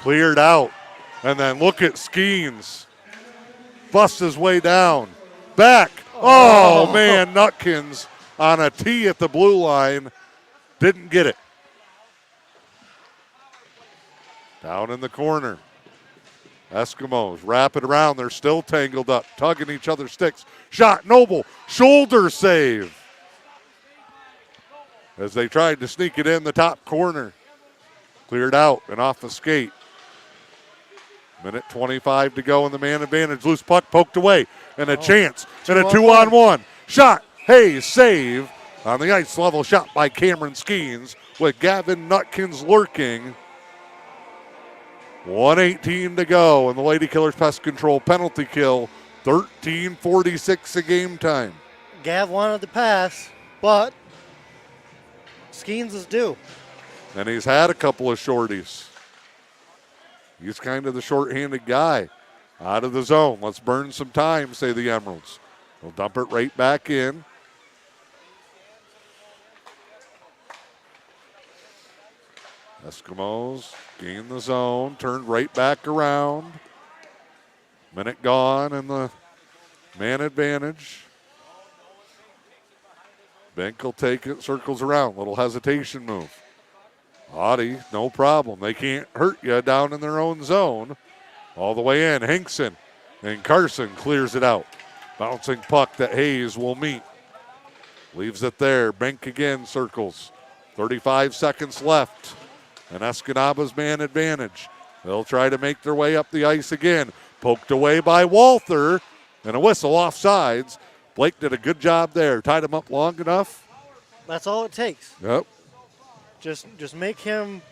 Cleared out. And then look at Skeens. Busts his way down. Back. Oh, man, Nutkins on a tee at the blue line. Didn't get it. Down in the corner. Eskimos wrap it around. They're still tangled up, tugging each other's sticks. Shot, Noble, shoulder save. As they tried to sneak it in the top corner. Cleared out and off the skate. Minute 25 to go in the man advantage. Loose puck poked away. And a chance. And a 2-on-1. Shot, Hayes, save. On the ice level shot by Cameron Skeens with Gavin Nutkins lurking. 1:18 to go, and the Lady Killers Pest Control penalty kill. 13:46 of game time. Gav wanted to pass, but Skeens is due. And he's had a couple of shorties. He's kind of the short-handed guy. Out of the zone. Let's burn some time, say the Emeralds. They'll dump it right back in. Eskimos gain the zone, turned right back around. Minute gone and the man advantage. Benk will take it, circles around, little hesitation move. Audie, no problem. They can't hurt you down in their own zone. All the way in, Hinkson, and Carson clears it out. Bouncing puck that Hayes will meet. Leaves it there, Benk again circles. 35 seconds left. And Escanaba's man advantage. They'll try to make their way up the ice again. Poked away by Walther. And a whistle off sides. Blake did a good job there. Tied him up long enough. That's all it takes. Yep. Just make him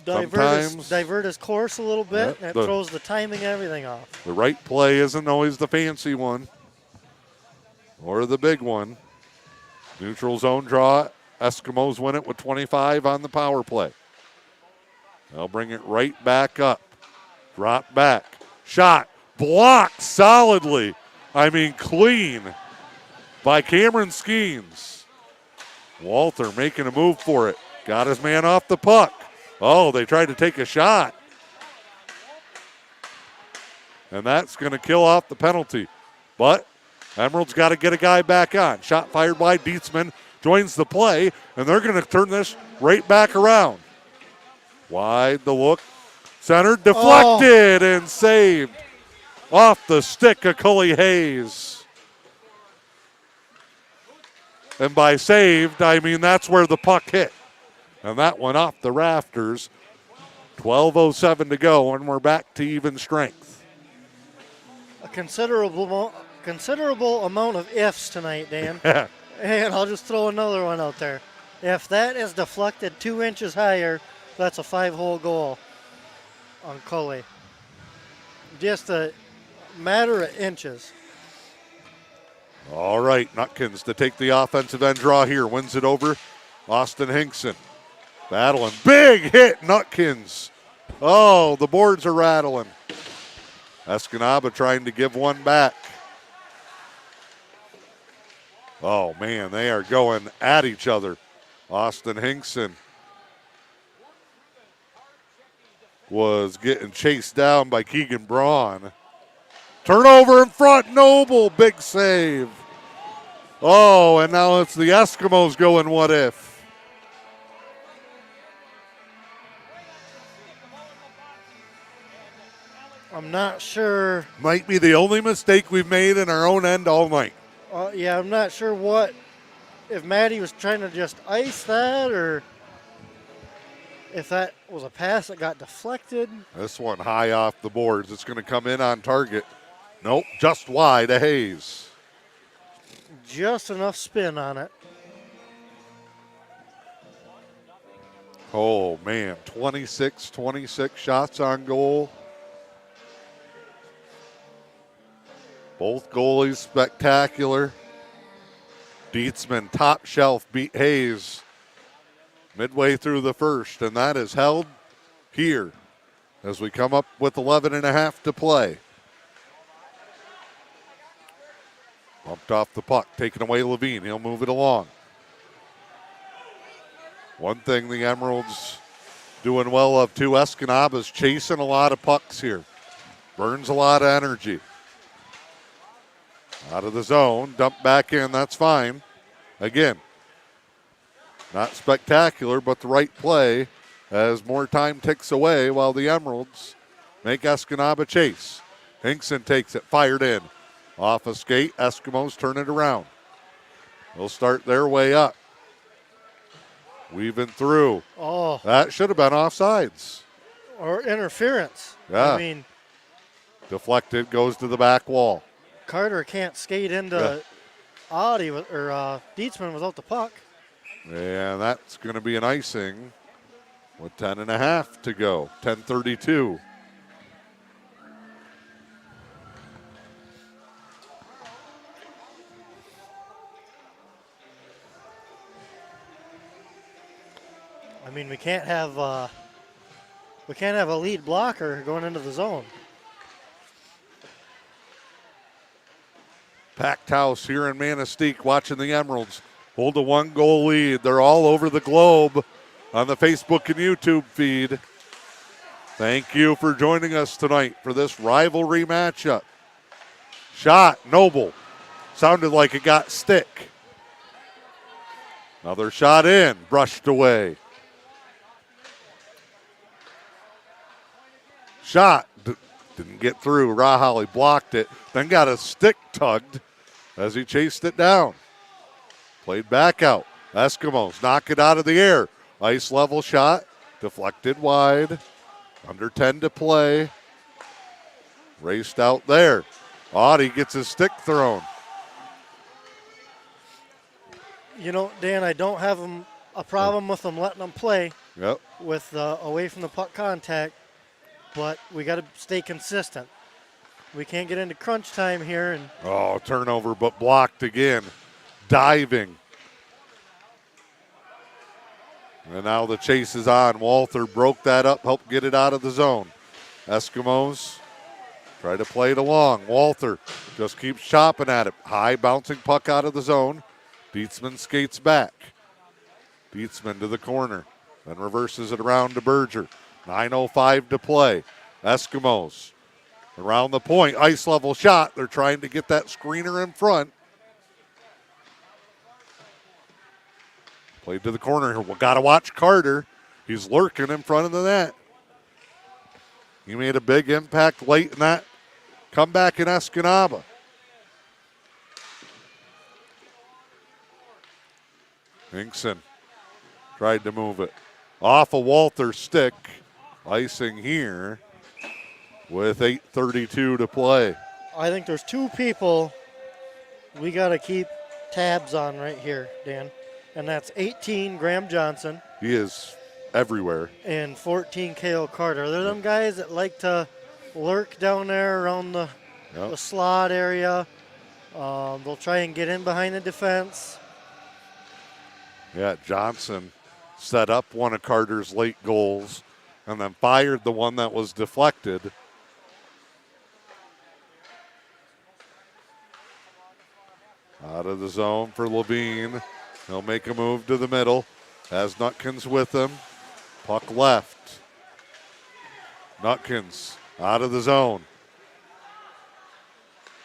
divert his course a little bit. Yep, and it throws the timing and everything off. The right play isn't always the fancy one. Or the big one. Neutral zone draw. Eskimos win it with 25 on the power play. They'll bring it right back up. Drop back. Shot. Blocked solidly. I mean clean by Cameron Skeens. Walter making a move for it. Got his man off the puck. Oh, they tried to take a shot. And that's going to kill off the penalty. But Emerald's got to get a guy back on. Shot fired by Dietzman. Joins the play, and they're going to turn this right back around. Wide the look. Centered, deflected, and saved. Off the stick of Cully Hayes. And by saved, I mean that's where the puck hit. And that one off the rafters. 12:07 to go, and we're back to even strength. A considerable amount of ifs tonight, Dan. And I'll just throw another one out there. If that is deflected 2 inches higher, that's a 5-hole goal on Cully. Just a matter of inches. All right, Nutkins to take the offensive end draw here. Wins it over Austin Hinkson. Battling. Big hit, Nutkins. Oh, the boards are rattling. Escanaba trying to give one back. Oh, man, they are going at each other. Austin Hinkson was getting chased down by Keegan Braun. Turnover in front, Noble, big save. Oh, and now it's the Eskimos going what if. I'm not sure. Might be the only mistake we've made in our own end all night. Yeah, I'm not sure if Maddie was trying to just ice that or if that was a pass that got deflected. This one high off the boards. It's going to come in on target. Nope, just wide of Hayes. Just enough spin on it. Oh, man, 26 shots on goal. Both goalies spectacular. Dietzman, top shelf, beat Hayes midway through the first, and that is held here as we come up with 11.5 to play. Bumped off the puck, taken away Levine. He'll move it along. One thing the Emeralds doing well of too, Escanaba's chasing a lot of pucks here. Burns a lot of energy. Out of the zone, dump back in, that's fine. Again, not spectacular, but the right play as more time ticks away while the Emeralds make Escanaba chase. Hinkson takes it, fired in. Off a skate, Eskimos turn it around. They'll start their way up. Weaving through. Oh. That should have been offsides. Or interference. Yeah. I mean, deflected, goes to the back wall. Carter can't skate into Audi or Dietzman without the puck. And that's going to be an icing with 10.5 to go. 10:32. I mean, we can't have a lead blocker going into the zone. Packed house here in Manistique watching the Emeralds hold a 1-goal lead. They're all over the globe on the Facebook and YouTube feed. Thank you for joining us tonight for this rivalry matchup. Shot, Noble. Sounded like it got stick. Another shot in, brushed away. Shot, didn't get through. Rahali blocked it, then got a stick tugged as he chased it down. Played back out. Eskimos knock it out of the air. Ice level shot, deflected wide. Under 10 to play. Raced out there. Audie gets his stick thrown. You know, Dan, I don't have a problem with them letting them play with away from the puck contact, but we got to stay consistent. We can't get into crunch time here. And turnover, but blocked again. Diving. And now the chase is on. Walther broke that up, helped get it out of the zone. Eskimos try to play it along. Walther just keeps chopping at it. High bouncing puck out of the zone. Dietzman skates back. Dietzman to the corner. Then reverses it around to Berger. 9:05 to play. Eskimos around the point. Ice level shot. They're trying to get that screener in front. Played to the corner here. Got to watch Carter. He's lurking in front of the net. He made a big impact late in that comeback in Escanaba. Hinkson tried to move it. Off of Walter's stick. Icing here with 8:32 to play. I think there's two people we got to keep tabs on right here, Dan. And that's 18, Graham Johnson. He is everywhere. And 14, Cale Carter. They're them guys that like to lurk down there around the slot area. They'll try and get in behind the defense. Yeah, Johnson set up one of Carter's late goals and then fired the one that was deflected. Out of the zone for Levine. He'll make a move to the middle. Has Nutkins with him. Puck left. Nutkins out of the zone.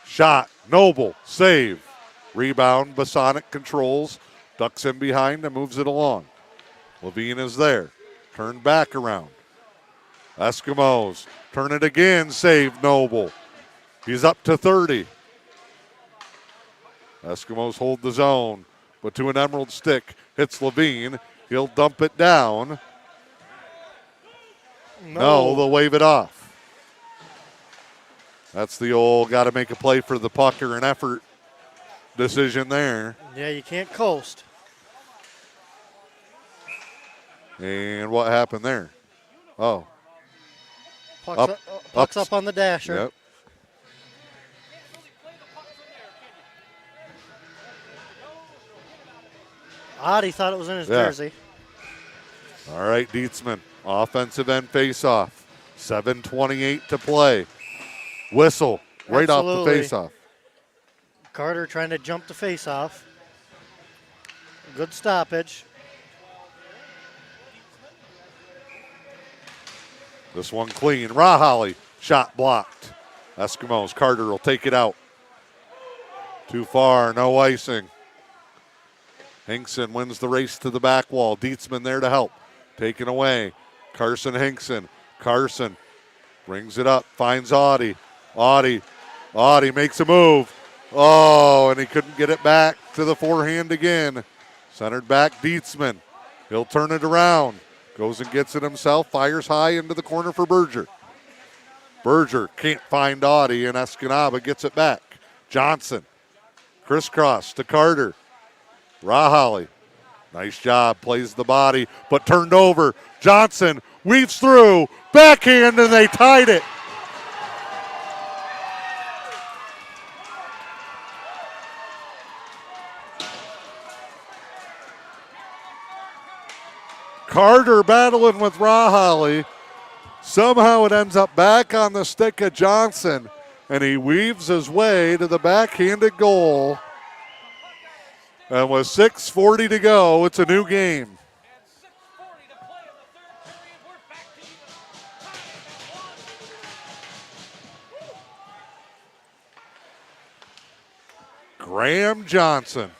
Shot. Noble. Save. Rebound. Bosonic controls. Ducks in behind and moves it along. Levine is there. Turned back around. Eskimos Turn it again, save Noble. He's up to 30. Eskimos hold the zone, but to an Emerald stick. Hits Levine. He'll dump it down. No, they'll wave it off. That's the old got to make a play for the puck or an effort decision there. Yeah, you can't coast. And what happened there? Oh. Puck's up on the dasher. Yep. Oddie thought it was in his jersey. All right, Dietzman, offensive end face-off. 7:28 to play. Whistle right off the face-off. Carter trying to jump the face-off. Good stoppage. This one clean. Rahalli, shot blocked. Eskimos, Carter will take it out. Too far, no icing. Hinkson wins the race to the back wall. Dietzman there to help. Taken away. Carson Hinkson. Carson brings it up, finds Audie. Audie makes a move. Oh, and he couldn't get it back to the forehand again. Centered back, Dietzman. He'll turn it around. Goes and gets it himself, fires high into the corner for Berger. Berger can't find Audie, and Escanaba gets it back. Johnson, crisscross to Carter. Rahalli, nice job, plays the body, but turned over. Johnson weaves through, backhand, and they tied it. Carter battling with Rahalli. Somehow it ends up back on the stick of Johnson, and he weaves his way to the backhanded goal. And with 6:40 to go, it's a new game. Graham Johnson.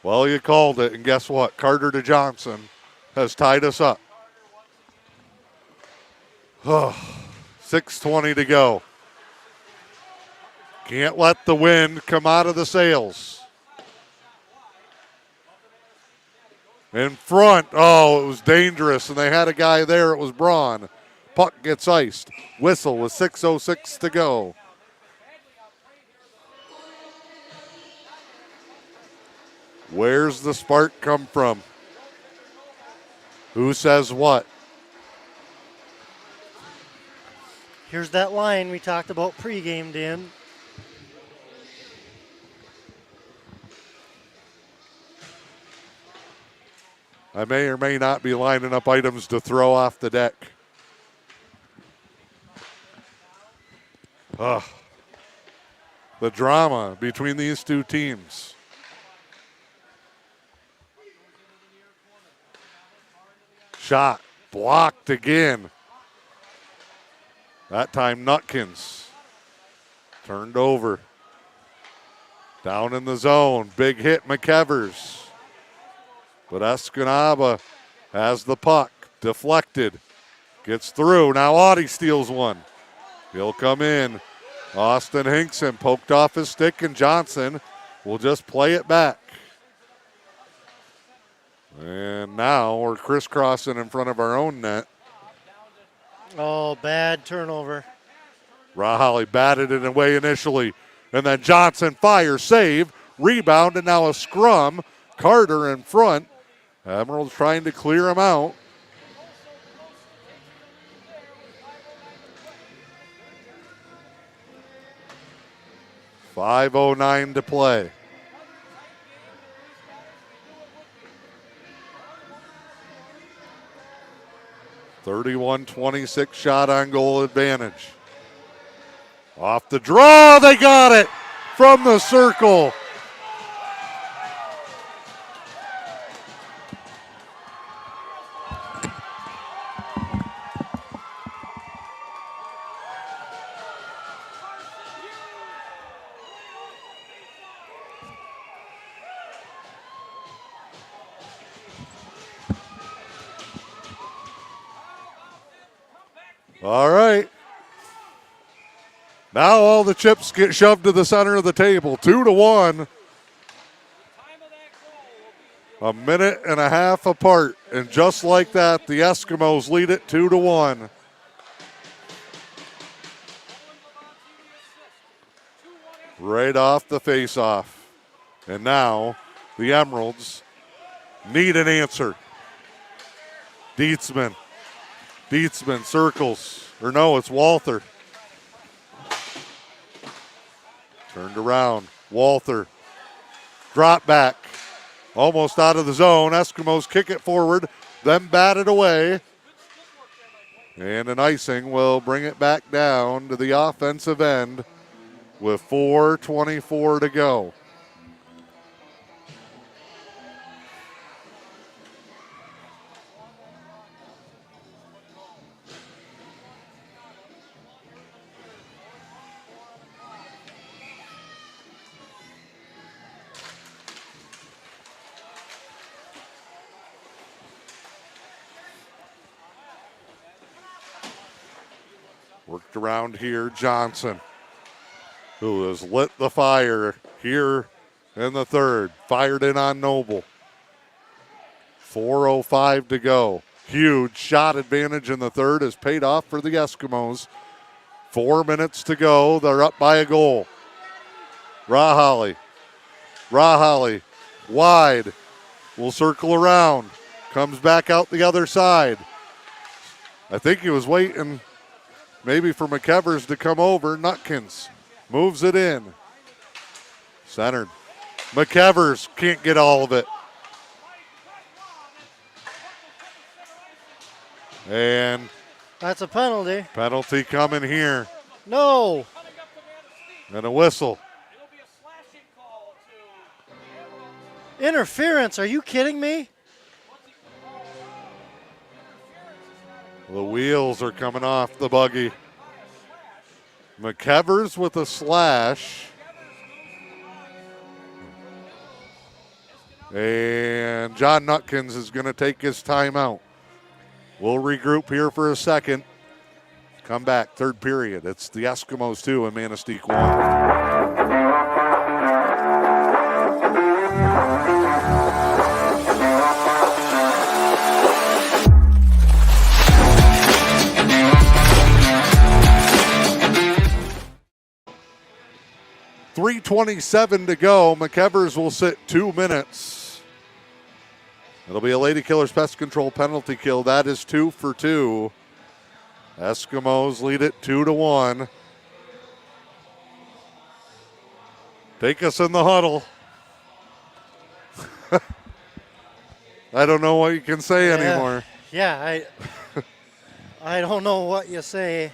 Well, you called it, and guess what? Carter to Johnson has tied us up. 6:20 to go. Can't let the wind come out of the sails. In front, it was dangerous, and they had a guy there. It was Braun. Puck gets iced. Whistle with 6:06 to go. Where's the spark come from? Who says what? Here's that line we talked about pregame, Dan. I may or may not be lining up items to throw off the deck. The drama between these two teams. Shot blocked again. That time Nutkins turned over. Down in the zone. Big hit McEvers. But Escanaba has the puck. Deflected. Gets through. Now Audie steals one. He'll come in. Austin Hinkson poked off his stick, and Johnson will just play it back. And now we're crisscrossing in front of our own net. Oh, bad turnover. Rahalli batted it away initially. And then Johnson fires, save, rebound, and now a scrum. Carter in front. Emeralds trying to clear him out. .509 to play. .31-26 shot on goal advantage. Off the draw, they got it from the circle. All right. Now all the chips get shoved to the center of the table. 2-1. A minute and a half apart. And just like that, the Eskimos lead it 2-1. Right off the face-off. And now the Emeralds need an answer. Dietzman circles. Or no, it's Walther. Turned around. Walther. Drop back. Almost out of the zone. Eskimos kick it forward, then bat it away. And an icing will bring it back down to the offensive end with 4:24 to go. Worked around here, Johnson, who has lit the fire here in the third. Fired in on Noble. 4:05 to go. Huge shot advantage in the third has paid off for the Eskimos. 4 minutes to go. They're up by a goal. Rahali wide. Will circle around. Comes back out the other side. I think he was waiting maybe for McEvers to come over. Nutkins moves it in. Centered. McEvers can't get all of it. And that's a penalty. Penalty coming here. No. And a whistle. Interference. Are you kidding me? The wheels are coming off the buggy. McEvers with a slash. And John Nutkins is going to take his timeout. We'll regroup here for a second. Come back, third period. It's the Eskimos 2 and Manistique 1. 3:27 to go. McEvers will sit 2 minutes. It'll be a Lady Killers Pest Control penalty kill. That is 2 for 2. Eskimos lead it 2-1. Take us in the huddle. I don't know what you can say anymore. Yeah, I don't know what you say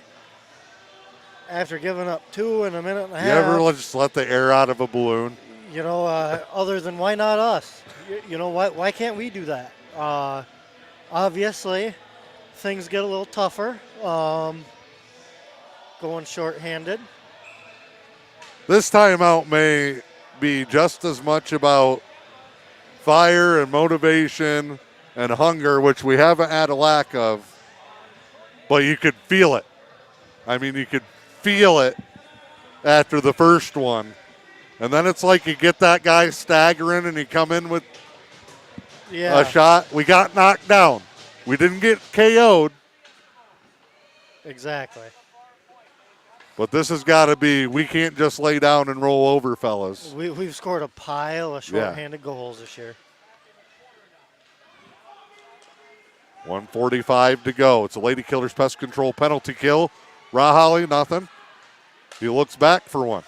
after giving up 2 in a minute and a half. You ever just let the air out of a balloon? You know, other than why not us? You know, why can't we do that? Obviously, things get a little tougher going shorthanded. This timeout may be just as much about fire and motivation and hunger, which we haven't had a lack of, but you could feel it. I mean, you could feel it after the first one. And then it's like you get that guy staggering and he come in with a shot. We got knocked down. We didn't get KO'd. Exactly. But this has got to be, we can't just lay down and roll over, fellas. We've scored a pile of shorthanded goals this year. 1:45 to go. It's a Lady Killers Pest Control penalty kill. Rahali, nothing. He looks back for one.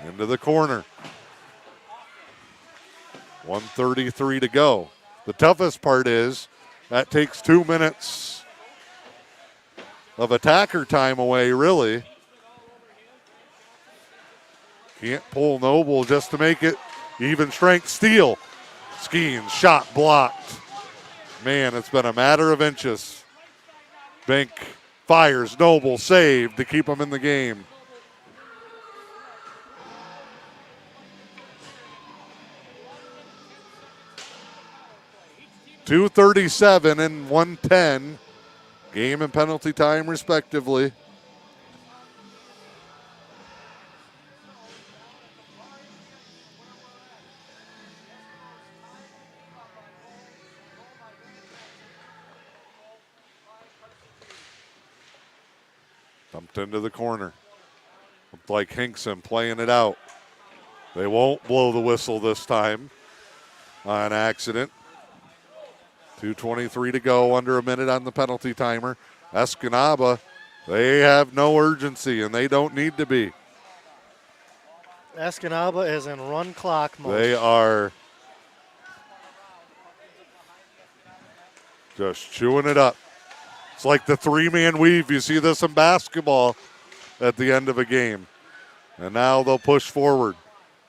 Into the corner. 1:33 to go. The toughest part is that takes 2 minutes of attacker time away, really. Can't pull Noble just to make it even strength. Steal. Skeens, shot blocked. Man, it's been a matter of inches. Bink fires, Noble saved to keep him in the game. 2:37 and 1:10. Game and penalty time, respectively. Dumped into the corner. Looked like Hinkson playing it out. They won't blow the whistle this time on accident. 2:23 to go, under a minute on the penalty timer. Escanaba, they have no urgency, and they don't need to be. Escanaba is in run clock mode. They are just chewing it up. It's like the three-man weave. You see this in basketball at the end of a game. And now they'll push forward,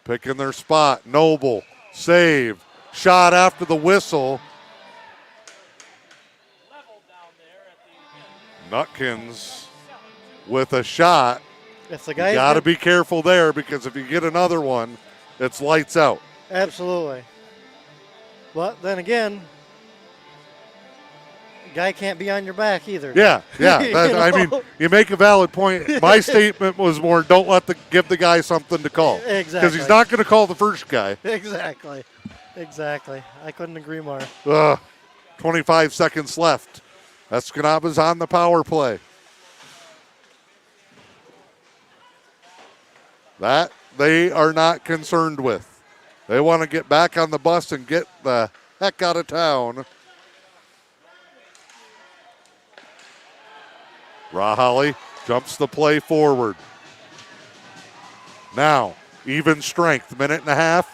picking their spot. Noble, save, shot after the whistle. Nutkins with a shot. If the You guy's got to be careful there, because if you get another one, it's lights out. Absolutely. But then again, guy can't be on your back either. Yeah. I know? mean, you make a valid point. My statement was more, don't give the guy something to call. Exactly. Because he's not going to call the first guy. Exactly. I couldn't agree more. 25 seconds left. Escanaba's on the power play. That they are not concerned with. They want to get back on the bus and get the heck out of town. Rahali jumps the play forward. Now, even strength, minute and a half.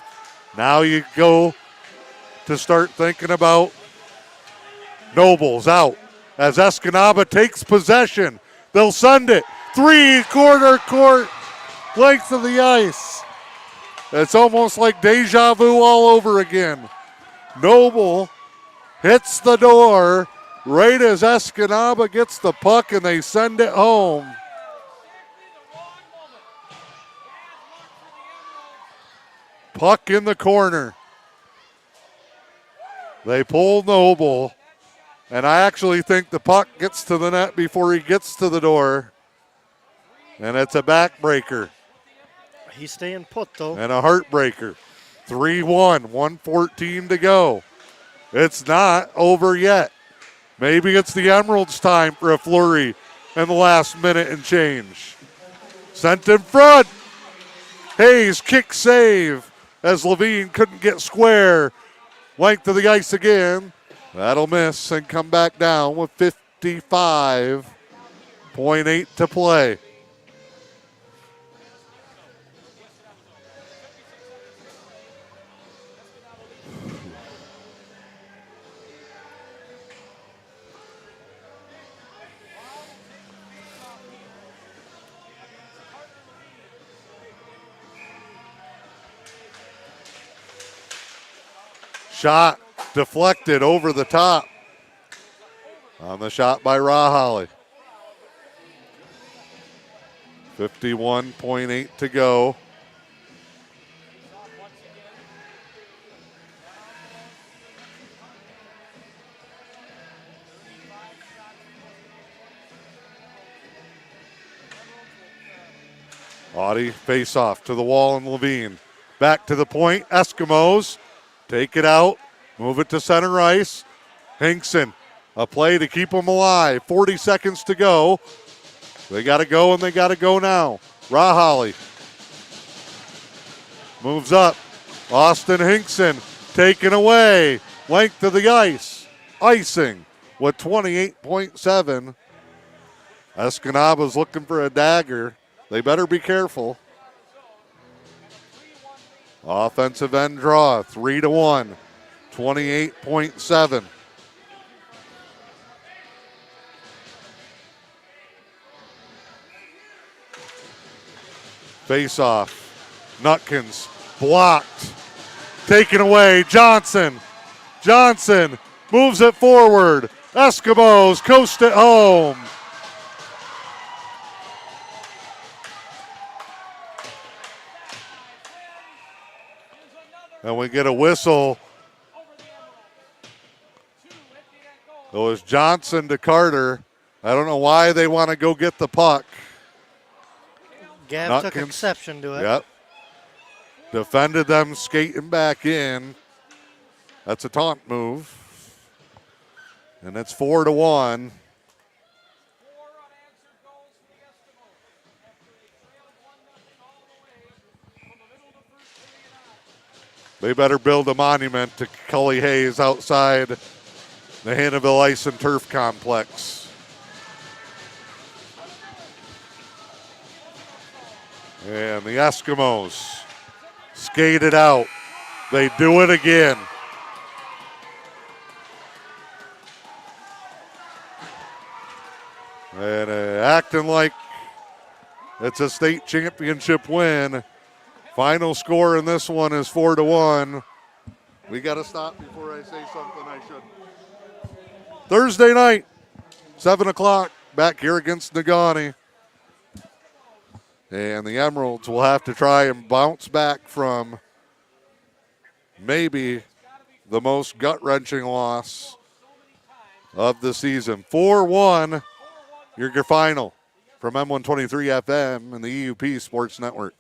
Now you go to start thinking about Noble's out as Escanaba takes possession. They'll send it. 3/4 court, length of the ice. It's almost like deja vu all over again. Noble hits the door right as Escanaba gets the puck, and they send it home. Puck in the corner. They pull Noble, and I actually think the puck gets to the net before he gets to the door, and it's a backbreaker. He's staying put, though. And a heartbreaker. 3-1, 1:14 to go. It's not over yet. Maybe it's the Emeralds' time for a flurry in the last minute and change. Sent in front. Hayes kick save as Levine couldn't get square. Length of the ice again. That'll miss and come back down with 55.8 to play. Shot deflected over the top on the shot by Rahali. 51.8 to go. Audie face off to the wall and Levine. Back to the point. Eskimos take it out. Move it to center ice. Hinkson, a play to keep them alive. 40 seconds to go. They got to go, and they got to go now. Rahali moves up. Austin Hinkson taken away. Length of the ice. Icing with 28.7. Escanaba's looking for a dagger. They better be careful. Offensive end draw, 3-1, 28.7. Face off. Nutkins blocked. Taken away. Johnson moves it forward. Eskimos coast it home. And we get a whistle It was Johnson to Carter. I don't know why they want to go get the puck. Gav took exception to it. Yep. Defended them skating back in. That's a taunt move. And it's 4-1. They better build a monument to Cully Hayes outside the Hannahville Ice and Turf Complex. And the Eskimos skate it out. They do it again. And acting like it's a state championship win. Final score in this one is 4-1. We got to stop before I say something I shouldn't. Thursday night, 7 o'clock, back here against Negaunee. And the Emeralds will have to try and bounce back from maybe the most gut-wrenching loss of the season. 4-1, your final from M123 FM and the E.U.P Sports Network.